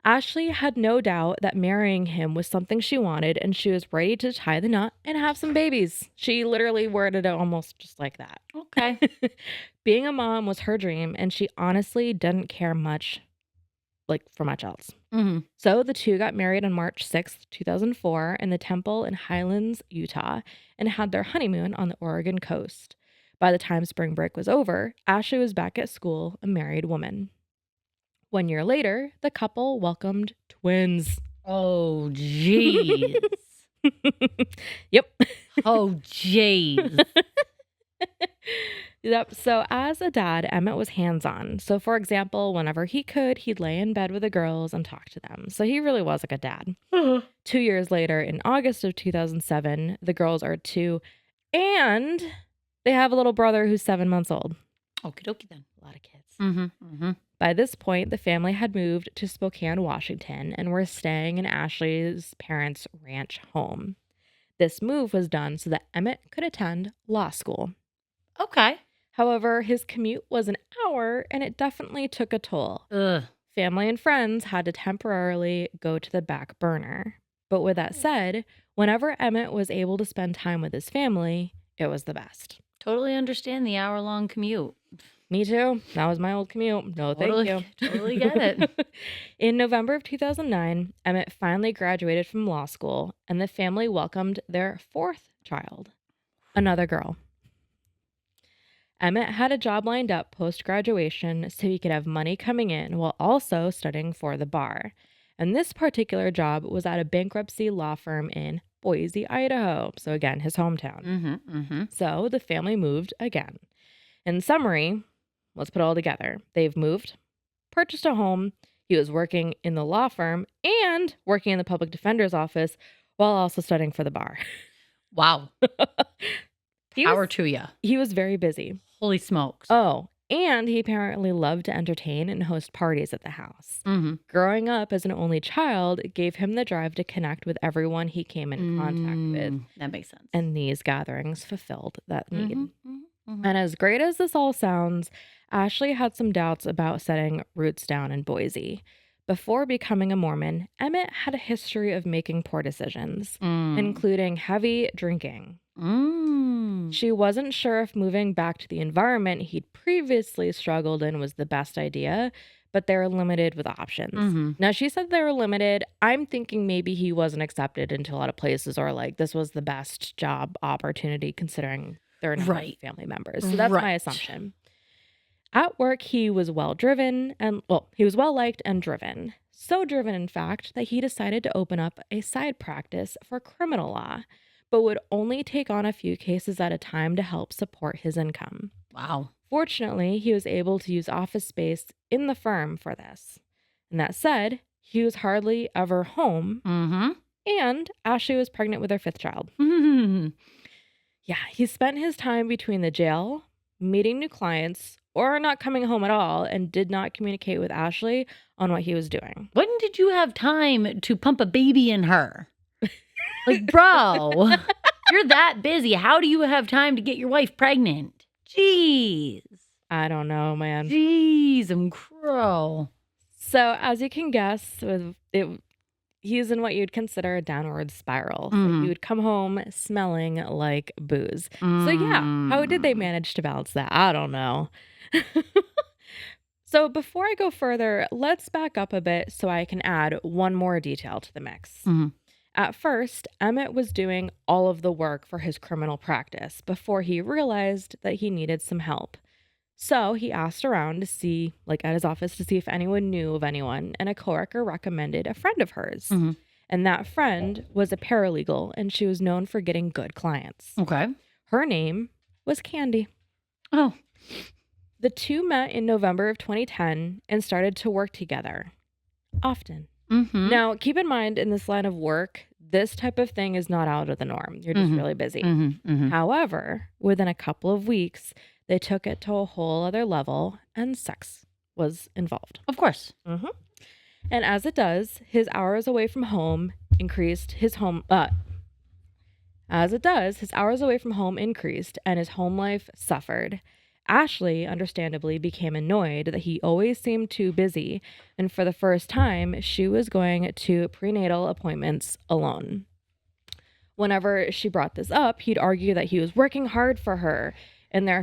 Ashley had no doubt that marrying him was something she wanted, and she was ready to tie the knot and have some babies. She literally worded it almost just like that. Okay. Being a mom was her dream, and she honestly didn't care much, for much else. Mm-hmm. So the two got married on March 6th, 2004 in the temple in Highlands, Utah, and had their honeymoon on the Oregon coast. By the time spring break was over, Ashley was back at school, a married woman. 1 year later, the couple welcomed twins. Oh, jeez. Yep. Oh, jeez. Yep. So as a dad, Emmett was hands-on. So for example, whenever he could, he'd lay in bed with the girls and talk to them. So he really was like a dad. 2 years later, in August of 2007, the girls are 2, and they have a little brother who's 7 months old. Okie dokie then. A lot of kids. Mm-hmm. Mm-hmm. By this point, the family had moved to Spokane, Washington, and were staying in Ashley's parents' ranch home. This move was done so that Emmett could attend law school. Okay. However, his commute was an hour, and it definitely took a toll. Ugh. Family and friends had to temporarily go to the back burner. But with that said, whenever Emmett was able to spend time with his family, it was the best. Totally understand the hour-long commute. Me too. That was my old commute. No, Totally, thank you. totally get it. In November of 2009, Emmett finally graduated from law school, and the family welcomed their 4th child, another girl. Emmett had a job lined up post-graduation so he could have money coming in while also studying for the bar. And this particular job was at a bankruptcy law firm in Boise, Idaho. So again, his hometown. Mm-hmm. Mm-hmm. So the family moved again. In summary, let's put it all together. They've moved, purchased a home. He was working in the law firm and working in the public defender's office while also studying for the bar. Wow. Power to ya. He was very busy. Holy smokes. Oh, and he apparently loved to entertain and host parties at the house. Mm-hmm. Growing up as an only child gave him the drive to connect with everyone he came in contact with. That makes sense. And these gatherings fulfilled that need. Mm-hmm. Mm-hmm. And as great as this all sounds, Ashley had some doubts about setting roots down in Boise. Before becoming a Mormon, Emmett had a history of making poor decisions, including heavy drinking. She wasn't sure if moving back to the environment he'd previously struggled in was the best idea, but they were limited with options. Now, she said they were limited. I'm thinking maybe he wasn't accepted into a lot of places, or like this was the best job opportunity considering there are no family members. So that's my assumption. At work, he was he was well liked and driven. So driven, in fact, that he decided to open up a side practice for criminal law, but would only take on a few cases at a time to help support his income. Wow. Fortunately, he was able to use office space in the firm for this. And that said, he was hardly ever home, and Ashley was pregnant with her 5th child. Yeah, he spent his time between the jail, meeting new clients, or not coming home at all, and did not communicate with Ashley on what he was doing. When did you have time to pump a baby in her? Like, bro, you're that busy. How do you have time to get your wife pregnant? Jeez. I don't know, man. Jeez, I'm crow. So, as you can guess, he's in what you'd consider a downward spiral. So he would come home smelling like booze. So yeah, how did they manage to balance that? I don't know. So before I go further, let's back up a bit so I can add one more detail to the mix. At first, Emmett was doing all of the work for his criminal practice before he realized that he needed some help. So he asked around to see, like at his office, to see if anyone knew of anyone, and a coworker recommended a friend of hers. And that friend was a paralegal, and she was known for getting good clients. Okay. Her name was Candy. Oh. The two met in November of 2010 and started to work together often. Now, keep in mind, in this line of work, this type of thing is not out of the norm. You're just really busy. However, within a couple of weeks, they took it to a whole other level, and sex was involved. Of course. And as it does, his hours away from home increased. His hours away from home increased, and his home life suffered. Ashley, understandably, became annoyed that he always seemed too busy, and for the first time, she was going to prenatal appointments alone. Whenever she brought this up, he'd argue that he was working hard for her and their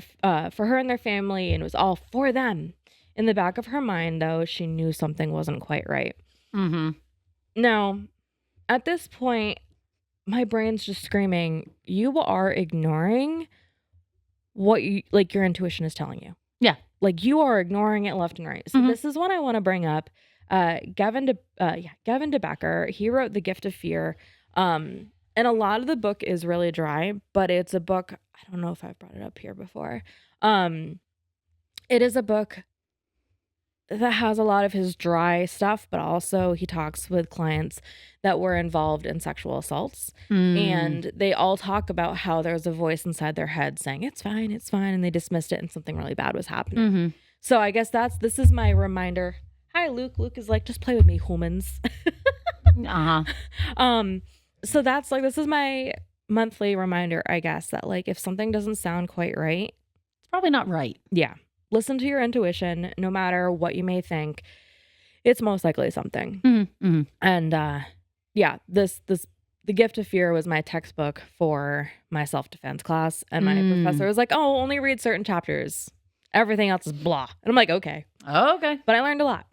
family, and it was all for them. In the back of her mind, though, she knew something wasn't quite right. Now, at this point, my brain's just screaming, you are ignoring what your intuition is telling you. Yeah. Like, you are ignoring it left and right. So this is what I want to bring up. Gavin DeBecker, he wrote The Gift of Fear. And a lot of the book is really dry, but it's a book, I don't know if I've brought it up here before. It is a book that has a lot of his dry stuff, but also he talks with clients that were involved in sexual assaults. And they all talk about how there's a voice inside their head saying, it's fine, and they dismissed it and something really bad was happening. So I guess this is my reminder. Hi, Luke. Luke is like, just play with me, humans. So that's like, this is my monthly reminder, I guess, that like, if something doesn't sound quite right, It's probably not right. yeah, listen to your intuition. No matter what you may think, it's most likely something. And yeah, The Gift of Fear was my textbook for my self-defense class, and my professor was like, oh, only read certain chapters, everything else is blah. And I'm like, okay. But I learned a lot.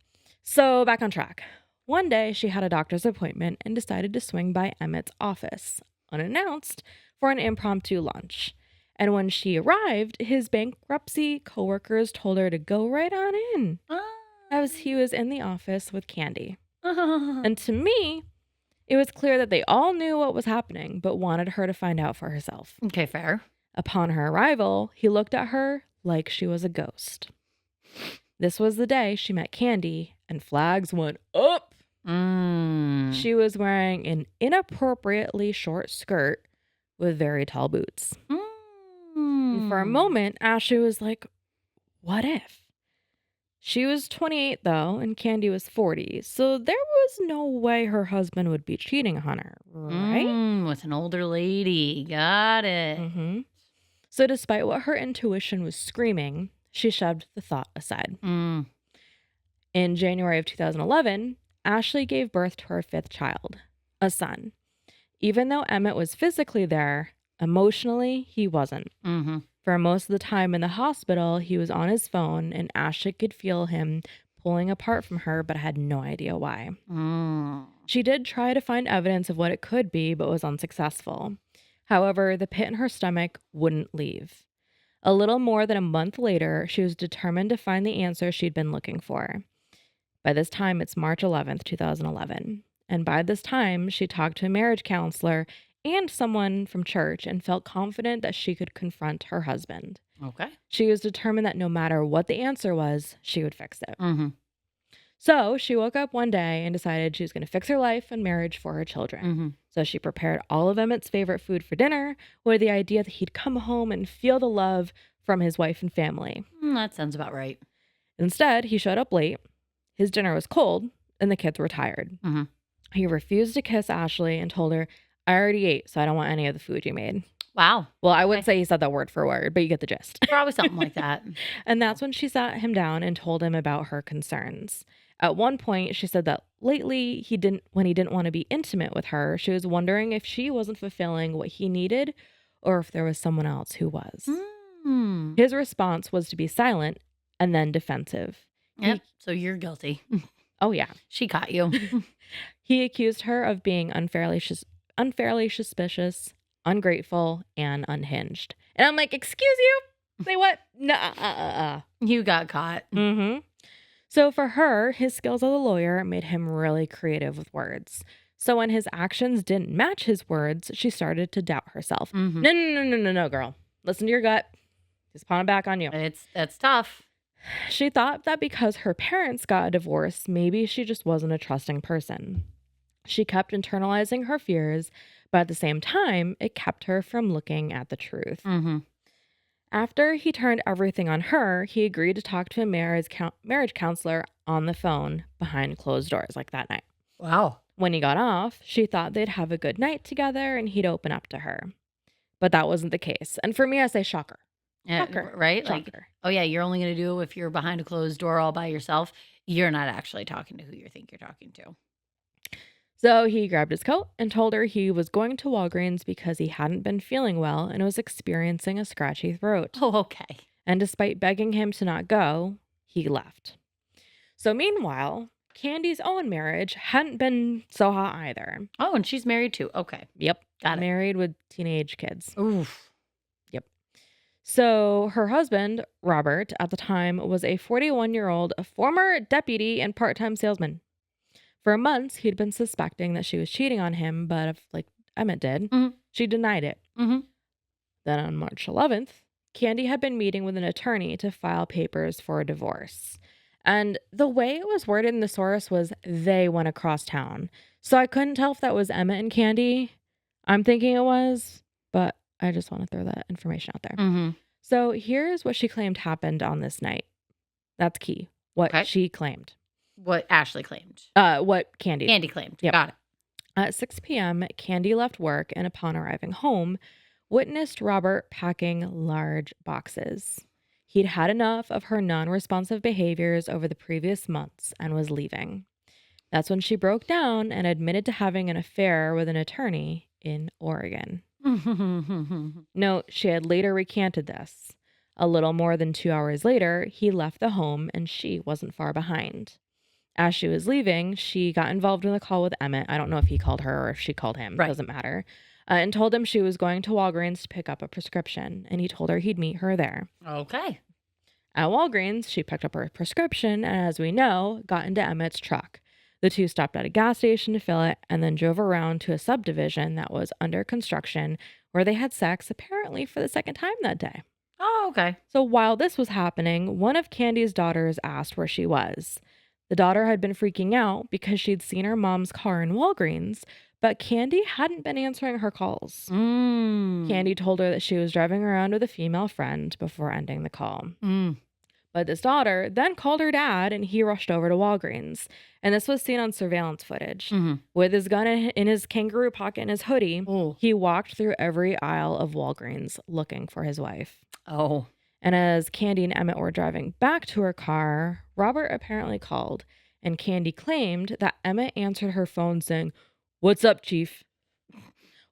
So back on track. One day she had a doctor's appointment and decided to swing by Emmett's office unannounced for an impromptu lunch. And when she arrived, his bankruptcy coworkers told her to go right on in, as he was in the office with Candy. And to me, it was clear that they all knew what was happening, but wanted her to find out for herself. Okay, fair. Upon her arrival, he looked at her like she was a ghost. This was the day she met Candy, and flags went up. She was wearing an inappropriately short skirt with very tall boots. And for a moment, Ashley was like, what if? She was 28, though, and Candy was 40, so there was no way her husband would be cheating on her, right? With an older lady. Got it. So despite what her intuition was screaming, she shoved the thought aside. In January of 2011, Ashley gave birth to her 5th child, a son. Even though Emmett was physically there, emotionally, he wasn't. Mm-hmm. For most of the time in the hospital, he was on his phone, and Ashley could feel him pulling apart from her, but had no idea why. She did try to find evidence of what it could be, but was unsuccessful. However, the pit in her stomach wouldn't leave. A little more than a month later, she was determined to find the answer she'd been looking for. By this time, it's March 11th, 2011. And by this time, she talked to a marriage counselor and someone from church and felt confident that she could confront her husband. Okay. She was determined that no matter what the answer was, she would fix it. Mm-hmm. So she woke up one day and decided she was going to fix her life and marriage for her children. Mm-hmm. So she prepared all of Emmett's favorite food for dinner with the idea that he'd come home and feel the love from his wife and family. That sounds about right. Instead, he showed up late. His dinner was cold and the kids were tired. Mm-hmm. He refused to kiss Ashley and told her, "I already ate, so I don't want any of the food you made." Wow. Well, I wouldn't say he said that word for word, but you get the gist. Probably something like that. And that's when she sat him down and told him about her concerns. At one point, she said that lately when he didn't want to be intimate with her, she was wondering if she wasn't fulfilling what he needed or if there was someone else who was. Mm. His response was to be silent and then defensive. Yep. So you're guilty. Oh, yeah. She caught you. He accused her of being unfairly suspicious, ungrateful, and unhinged. And I'm like, excuse you? Say what? No. You got caught. Mm-hmm. So for her, his skills as a lawyer made him really creative with words. So when his actions didn't match his words, she started to doubt herself. Mm-hmm. No, girl. Listen to your gut. He's pawning back on you. That's tough. She thought that because her parents got a divorce, maybe she just wasn't a trusting person. She kept internalizing her fears, but at the same time, it kept her from looking at the truth. Mm-hmm. After he turned everything on her, he agreed to talk to a marriage counselor on the phone behind closed doors, like that night. Wow. When he got off, she thought they'd have a good night together and he'd open up to her. But that wasn't the case. And for me, I say shocker. Yeah, Shocker. right? Shocker. Like, oh yeah, you're only going to do it if you're behind a closed door all by yourself. You're not actually talking to who you think you're talking to. So he grabbed his coat and told her he was going to Walgreens because he hadn't been feeling well and was experiencing a scratchy throat. Oh, okay. And despite begging him to not go, he left. So meanwhile, Candy's own marriage hadn't been so hot either. Oh, and she's married too. Okay. Yep. Got it. Married with teenage kids. Oof. So her husband, Robert, at the time was a 41-year-old former deputy and part-time salesman. For months, he'd been suspecting that she was cheating on him, but like Emmett did, she denied it. Mm-hmm. Then on March 11th, Candy had been meeting with an attorney to file papers for a divorce. And the way it was worded in the source was they went across town. So I couldn't tell if that was Emmett and Candy. I'm thinking it was, but I just want to throw that information out there. Mm-hmm. So here's what she claimed happened on this night. That's key. What she claimed. What Ashley claimed. What Candy. Candy claimed. Yep. Got it. At 6 p.m., Candy left work and upon arriving home, witnessed Robert packing large boxes. He'd had enough of her non-responsive behaviors over the previous months and was leaving. That's when she broke down and admitted to having an affair with an attorney in Oregon. Note, she had later recanted this. A little more than 2 hours later, he left the home and she wasn't far behind. As she was leaving, she got involved in a call with Emmett. I don't know if he called her or if she called him. Right. Doesn't matter. And told him she was going to Walgreens to pick up a prescription. And he told her he'd meet her there. Okay. At Walgreens, she picked up her prescription and, as we know, got into Emmett's truck. The two stopped at a gas station to fill it and then drove around to a subdivision that was under construction where they had sex apparently for the second time that day. Oh, okay. So while this was happening, one of Candy's daughters asked where she was. The daughter had been freaking out because she'd seen her mom's car in Walgreens, but Candy hadn't been answering her calls. Candy told her that she was driving around with a female friend before ending the call. But this daughter then called her dad and he rushed over to Walgreens. And this was seen on surveillance footage. With his gun in his kangaroo pocket and his hoodie, he walked through every aisle of Walgreens looking for his wife. Oh. And as Candy and Emmett were driving back to her car, Robert apparently called. and Candy claimed that Emmett answered her phone saying, "What's up, Chief?"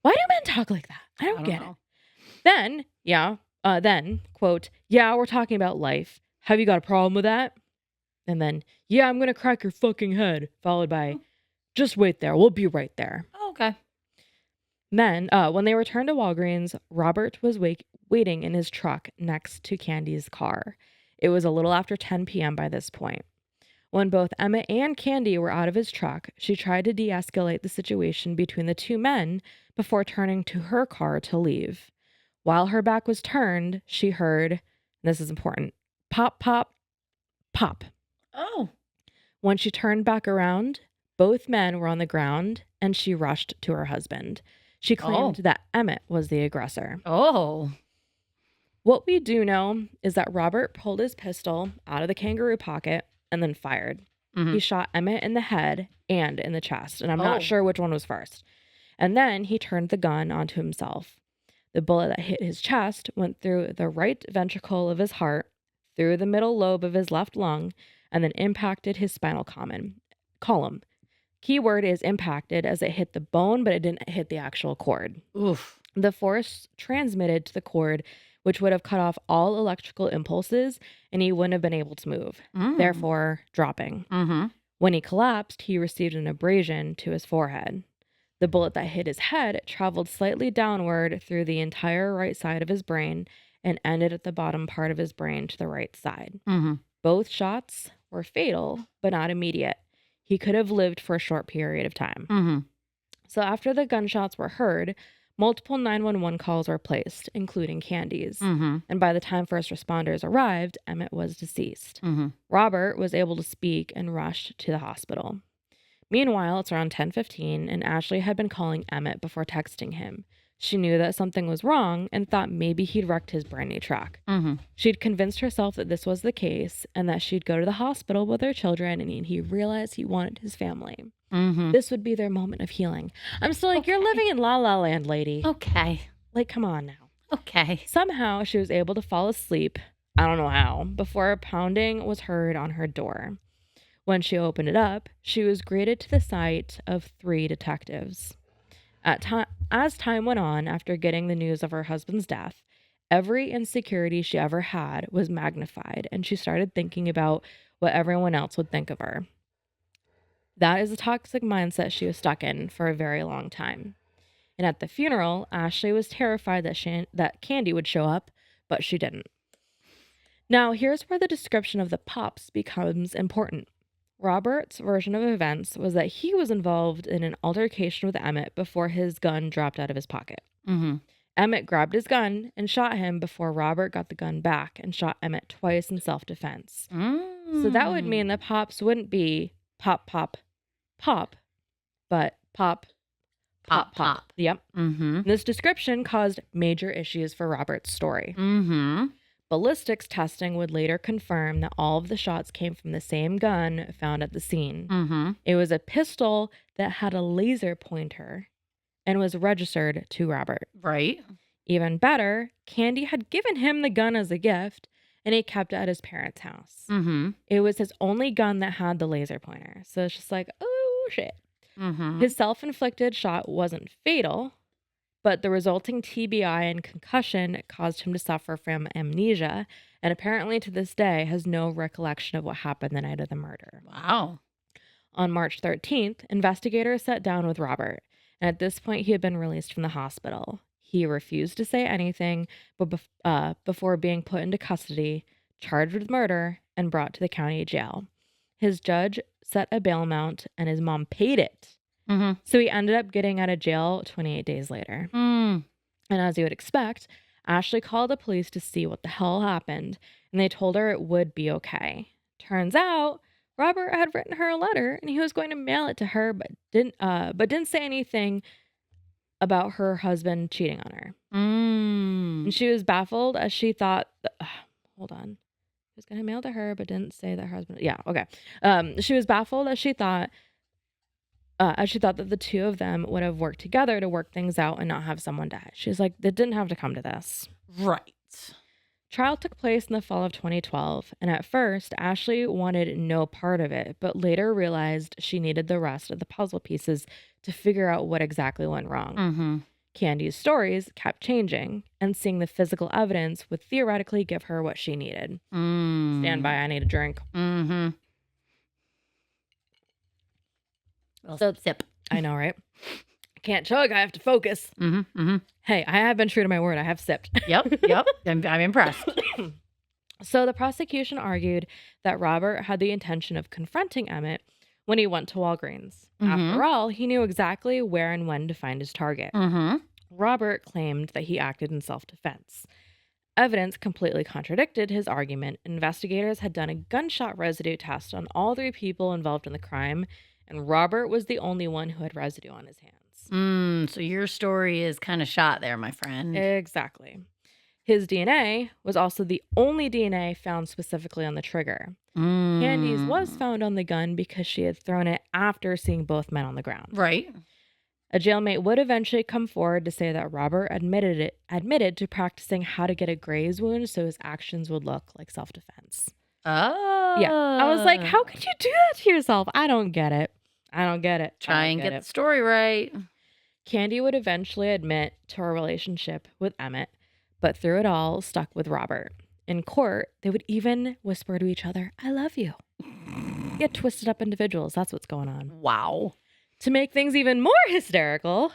Why do men talk like that? I don't get it. Then, quote, "Yeah, we're talking about life. Have you got a problem with that?" And then, "Yeah, I'm going to crack your fucking head," followed by, "Just wait there. We'll be right there." Oh, okay. Then, when they returned to Walgreens, Robert was waiting in his truck next to Candy's car. It was a little after 10 p.m. by this point. When both Emmett and Candy were out of his truck, she tried to de-escalate the situation between the two men before turning to her car to leave. While her back was turned, she heard, and this is important, pop, pop, pop. Oh. When she turned back around, both men were on the ground, and she rushed to her husband. She claimed that Emmett was the aggressor. Oh. What we do know is that Robert pulled his pistol out of the kangaroo pocket and then fired. Mhm. He shot Emmett in the head and in the chest, and I'm not sure which one was first. And then he turned the gun onto himself. The bullet that hit his chest went through the right ventricle of his heart, through the middle lobe of his left lung, and then impacted his spinal column. Keyword is impacted, as it hit the bone, but it didn't hit the actual cord. Oof. The force transmitted to the cord, which would have cut off all electrical impulses, and he wouldn't have been able to move, therefore dropping. Mm-hmm. When he collapsed, he received an abrasion to his forehead. The bullet that hit his head traveled slightly downward through the entire right side of his brain and ended at the bottom part of his brain to the right side. Mm-hmm. Both shots were fatal, but not immediate. He could have lived for a short period of time. Mm-hmm. So after the gunshots were heard, multiple 911 calls were placed, including Candy's. Mm-hmm. And by the time first responders arrived, Emmett was deceased. Mm-hmm. Robert was able to speak and rushed to the hospital. Meanwhile, it's around 10:15, and Ashley had been calling Emmett before texting him. She knew that something was wrong and thought maybe he'd wrecked his brand new truck. Mm-hmm. She'd convinced herself that this was the case and that she'd go to the hospital with their children, and he realized he wanted his family. Mm-hmm. This would be their moment of healing. I'm still like, You're living in La La Land, lady. Okay. Like, come on now. Okay. Somehow she was able to fall asleep, I don't know how, before a pounding was heard on her door. When she opened it up, she was greeted to the sight of 3 detectives. As time went on, after getting the news of her husband's death, every insecurity she ever had was magnified, and she started thinking about what everyone else would think of her. That is a toxic mindset she was stuck in for a very long time. And at the funeral, Ashley was terrified that Candy would show up, but she didn't. Now, here's where the description of the pops becomes important. Robert's version of events was that he was involved in an altercation with Emmett before his gun dropped out of his pocket. Mm-hmm. Emmett grabbed his gun and shot him before Robert got the gun back and shot Emmett twice in self-defense. So that would mean the pops wouldn't be pop, pop, pop, but pop, pop, pop. Yep. Mm-hmm. This description caused major issues for Robert's story. Mm-hmm. Ballistics testing would later confirm that all of the shots came from the same gun found at the scene. Mm-hmm. It was a pistol that had a laser pointer and was registered to Robert. Right. Even better, Candy had given him the gun as a gift, and he kept it at his parents' house. Mm-hmm. It was his only gun that had the laser pointer. So it's just like, oh, shit. Mm-hmm. His self-inflicted shot wasn't fatal, but the resulting TBI and concussion caused him to suffer from amnesia, and apparently to this day has no recollection of what happened the night of the murder. Wow. On March 13th, investigators sat down with Robert, and at this point he had been released from the hospital. He refused to say anything before being put into custody, charged with murder, and brought to the county jail. His judge set a bail amount, and his mom paid it. Mm-hmm. So he ended up getting out of jail 28 days later. Mm. And as you would expect, Ashley called the police to see what the hell happened, and they told her it would be okay. Turns out, Robert had written her a letter, and he was going to mail it to her, but didn't say anything about her husband cheating on her. And she was baffled as she thought, hold on. He was going to mail to her, but didn't say that her husband. Yeah, okay. She was baffled as she thought that the two of them would have worked together to work things out and not have someone die. She's like, they didn't have to come to this. Right. Trial took place in the fall of 2012, and at first, Ashley wanted no part of it, but later realized she needed the rest of the puzzle pieces to figure out what exactly went wrong. Mm-hmm. Candy's stories kept changing, and seeing the physical evidence would theoretically give her what she needed. Stand by, I need a drink. Mm-hmm. So- Sip. I know, right? I can't chug, I have to focus. Mm-hmm. Mm-hmm. Hey, I have been true to my word, I have sipped. Yep. I'm impressed. So the prosecution argued that Robert had the intention of confronting Emmett when he went to Walgreens. After all, he knew exactly where and when to find his target. Mm-hmm. Robert claimed that he acted in self-defense. Evidence completely contradicted his argument. Investigators had done a gunshot residue test on all 3 people involved in the crime, and Robert was the only one who had residue on his hands. So your story is kind of shot there, my friend. Exactly. His DNA was also the only DNA found specifically on the trigger. Candy's was found on the gun because she had thrown it after seeing both men on the ground. Right. A jailmate would eventually come forward to say that Robert admitted to practicing how to get a graze wound so his actions would look like self-defense. Oh. Yeah. I was like, how could you do that to yourself? I don't get it. Try and get the story right. Candy would eventually admit to her relationship with Emmett, but through it all, stuck with Robert. In court, they would even whisper to each other, I love you. Get twisted up individuals. That's what's going on. Wow. To make things even more hysterical,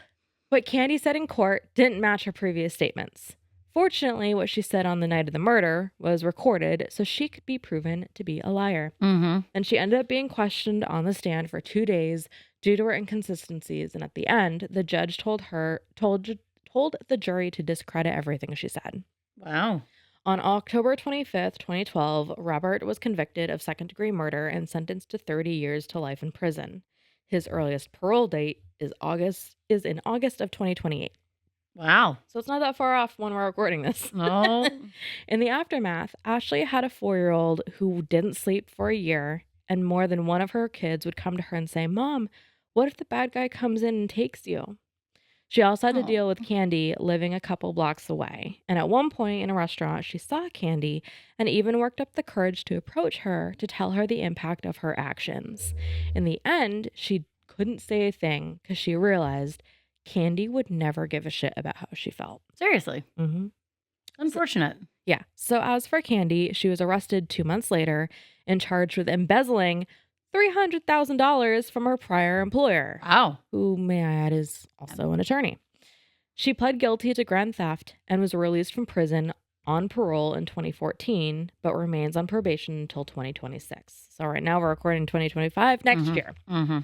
what Candy said in court didn't match her previous statements. Fortunately, what she said on the night of the murder was recorded, so she could be proven to be a liar. Mm-hmm. And she ended up being questioned on the stand for 2 days due to her inconsistencies. And at the end, the judge told the jury to discredit everything she said. Wow. On October 25th, 2012, Robert was convicted of second-degree murder and sentenced to 30 years to life in prison. His earliest parole date is in August of 2028. Wow. So it's not that far off when we're recording this. No. In the aftermath, Ashley had a 4-year-old who didn't sleep for a year, and more than one of her kids would come to her and say, Mom, what if the bad guy comes in and takes you? She also had to deal with Candy living a couple blocks away. And at one point in a restaurant, she saw Candy and even worked up the courage to approach her to tell her the impact of her actions. In the end, she couldn't say a thing because she realized Candy would never give a shit about how she felt. Seriously. Mm-hmm. Unfortunate. Yeah. So as for Candy, she was arrested 2 months later and charged with embezzling $300,000 from her prior employer. Wow. Who, may I add, is also an attorney. She pled guilty to grand theft and was released from prison on parole in 2014, but remains on probation until 2026. So right now we're recording 2025 next year. Mm-hmm.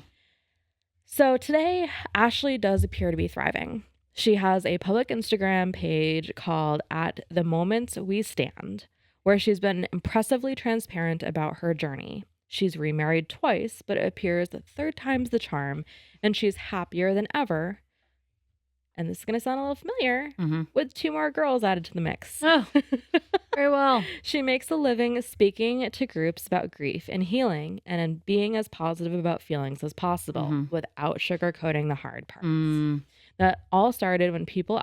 So today, Ashley does appear to be thriving. She has a public Instagram page called @TheMomentsWeStand, where she's been impressively transparent about her journey. She's remarried twice, but it appears that 3rd time's the charm, and she's happier than ever. And this is going to sound a little familiar, with 2 more girls added to the mix. Oh, very well. She makes a living speaking to groups about grief and healing, and in being as positive about feelings as possible without sugarcoating the hard parts. That all started when people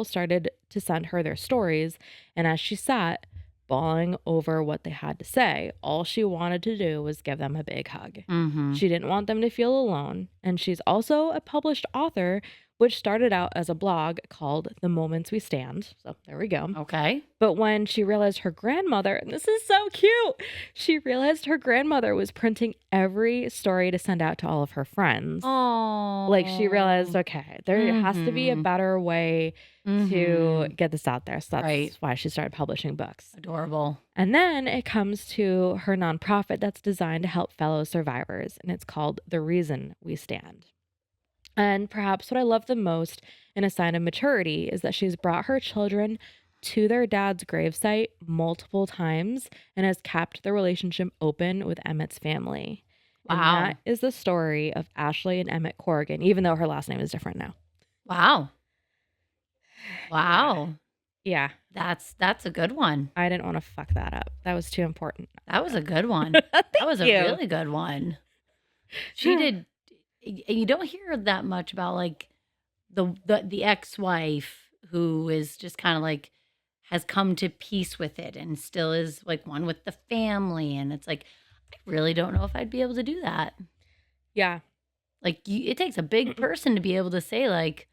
started to send her their stories, and as she sat bawling over what they had to say, all she wanted to do was give them a big hug. She didn't want them to feel alone, and she's also a published author, which started out as a blog called The Moments We Stand. So there we go. Okay. But when she realized her grandmother, and this is so cute, she realized her grandmother was printing every story to send out to all of her friends. Oh. Like she realized, okay, there has to be a better way to get this out there. So that's why she started publishing books. Adorable. And then it comes to her nonprofit that's designed to help fellow survivors, and it's called The Reason We Stand. And perhaps what I love the most in a sign of maturity is that she's brought her children to their dad's gravesite multiple times and has kept the relationship open with Emmett's family. Wow. And that is the story of Ashley and Emmett Corrigan, even though her last name is different now. Wow. Wow. Yeah. That's a good one. I didn't want to fuck that up. That was too important. That was a good one. That was a really good one. She did. You don't hear that much about like the ex-wife who is just kind of like has come to peace with it and still is like one with the family. And it's like, I really don't know if I'd be able to do that. Yeah. Like it takes a big person to be able to say like,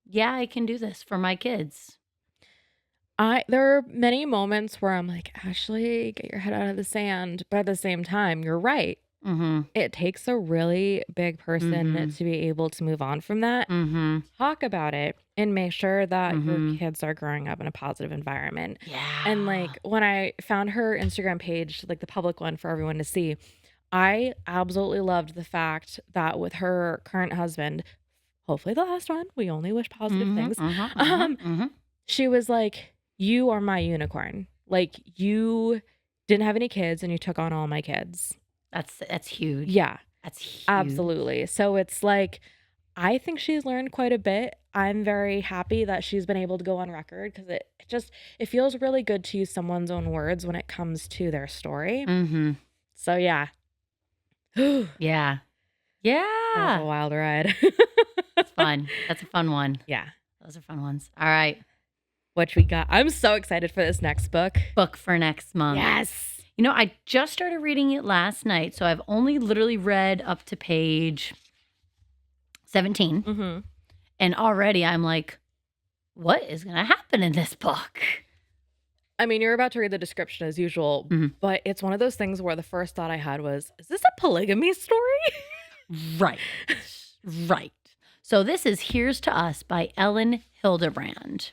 yeah, I can do this for my kids. There are many moments where I'm like, Ashley, get your head out of the sand. But at the same time, you're right. Mm-hmm. It takes a really big person to be able to move on from that, talk about it, and make sure that your kids are growing up in a positive environment. Yeah. And like when I found her Instagram page, like the public one for everyone to see, I absolutely loved the fact that with her current husband, hopefully the last one, we only wish positive things. She was like, you are my unicorn. Like you didn't have any kids and you took on all my kids. That's huge. Yeah. That's huge. Absolutely. So it's like, I think she's learned quite a bit. I'm very happy that she's been able to go on record because it feels really good to use someone's own words when it comes to their story. So yeah. Yeah. Yeah. That was a wild ride. It's fun. That's a fun one. Yeah. Those are fun ones. All right. What we got? I'm so excited for this next book. Book for next month. Yes. You know, I just started reading it last night, so I've only literally read up to page 17. And already I'm like, what is going to happen in this book? I mean, you're about to read the description as usual, but it's one of those things where the first thought I had was, is this a polygamy story? Right. Right. So this is Here's to Us by Ellen Hildebrand.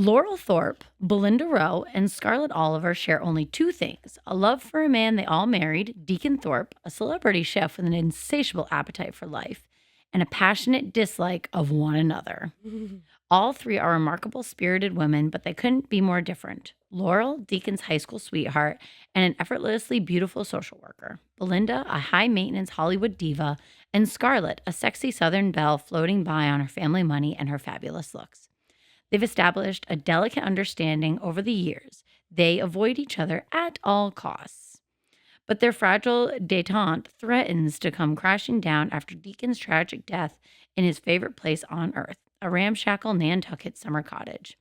Laurel Thorpe, Belinda Rowe, and Scarlett Oliver share only two things: a love for a man they all married, Deacon Thorpe, a celebrity chef with an insatiable appetite for life, and a passionate dislike of one another. All three are remarkable, spirited women, but they couldn't be more different. Laurel, Deacon's high school sweetheart, and an effortlessly beautiful social worker. Belinda, a high-maintenance Hollywood diva, and Scarlett, a sexy Southern belle floating by on her family money and her fabulous looks. They've established a delicate understanding over the years. They avoid each other at all costs. But their fragile détente threatens to come crashing down after Deacon's tragic death in his favorite place on earth, a ramshackle Nantucket summer cottage.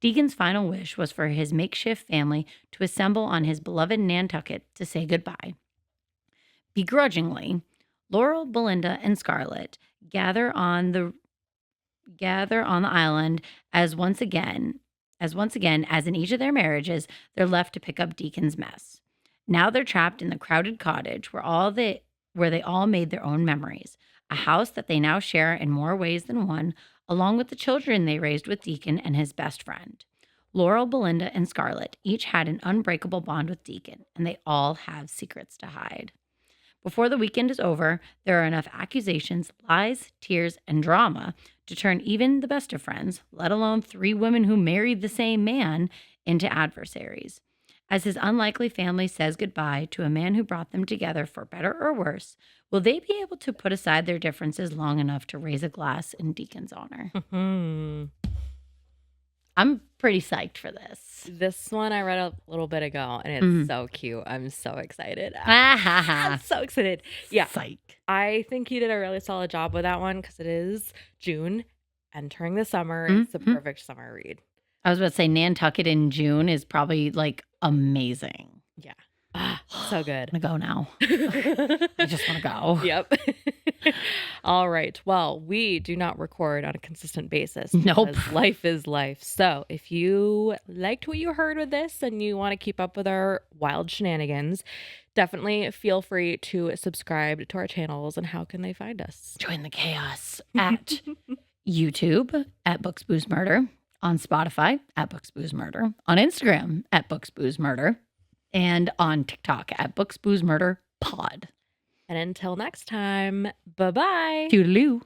Deacon's final wish was for his makeshift family to assemble on his beloved Nantucket to say goodbye. Begrudgingly, Laurel, Belinda, and Scarlett gather on the island as once again, as in each of their marriages, they're left to pick up Deacon's mess. Now they're trapped in the crowded cottage where they all made their own memories, a house that they now share in more ways than one, along with the children they raised with Deacon and his best friend. Laurel, Belinda, and Scarlett each had an unbreakable bond with Deacon, and they all have secrets to hide. Before the weekend is over, there are enough accusations, lies, tears, and drama to turn even the best of friends, let alone three women who married the same man, into adversaries. As his unlikely family says goodbye to a man who brought them together for better or worse, will they be able to put aside their differences long enough to raise a glass in Deacon's honor? I'm pretty psyched for this. This one I read a little bit ago, and it's so cute. I'm so excited. I'm so excited. Yeah. Psych. I think you did a really solid job with that one because it is June, entering the summer. It's the perfect summer read. I was about to say Nantucket in June is probably like amazing. Yeah. So good. I'm going to go now. I just want to go. Yep. All right. Well, we do not record on a consistent basis. Nope. Because life is life. So if you liked what you heard with this and you want to keep up with our wild shenanigans, definitely feel free to subscribe to our channels. And how can they find us? Join the chaos at YouTube at Books, Booze, Murder, on Spotify at Books, Booze, Murder, on Instagram at Books, Booze, Murder, and on TikTok at Books, Booze, Murder Pod. And until next time, bye-bye. Toodaloo.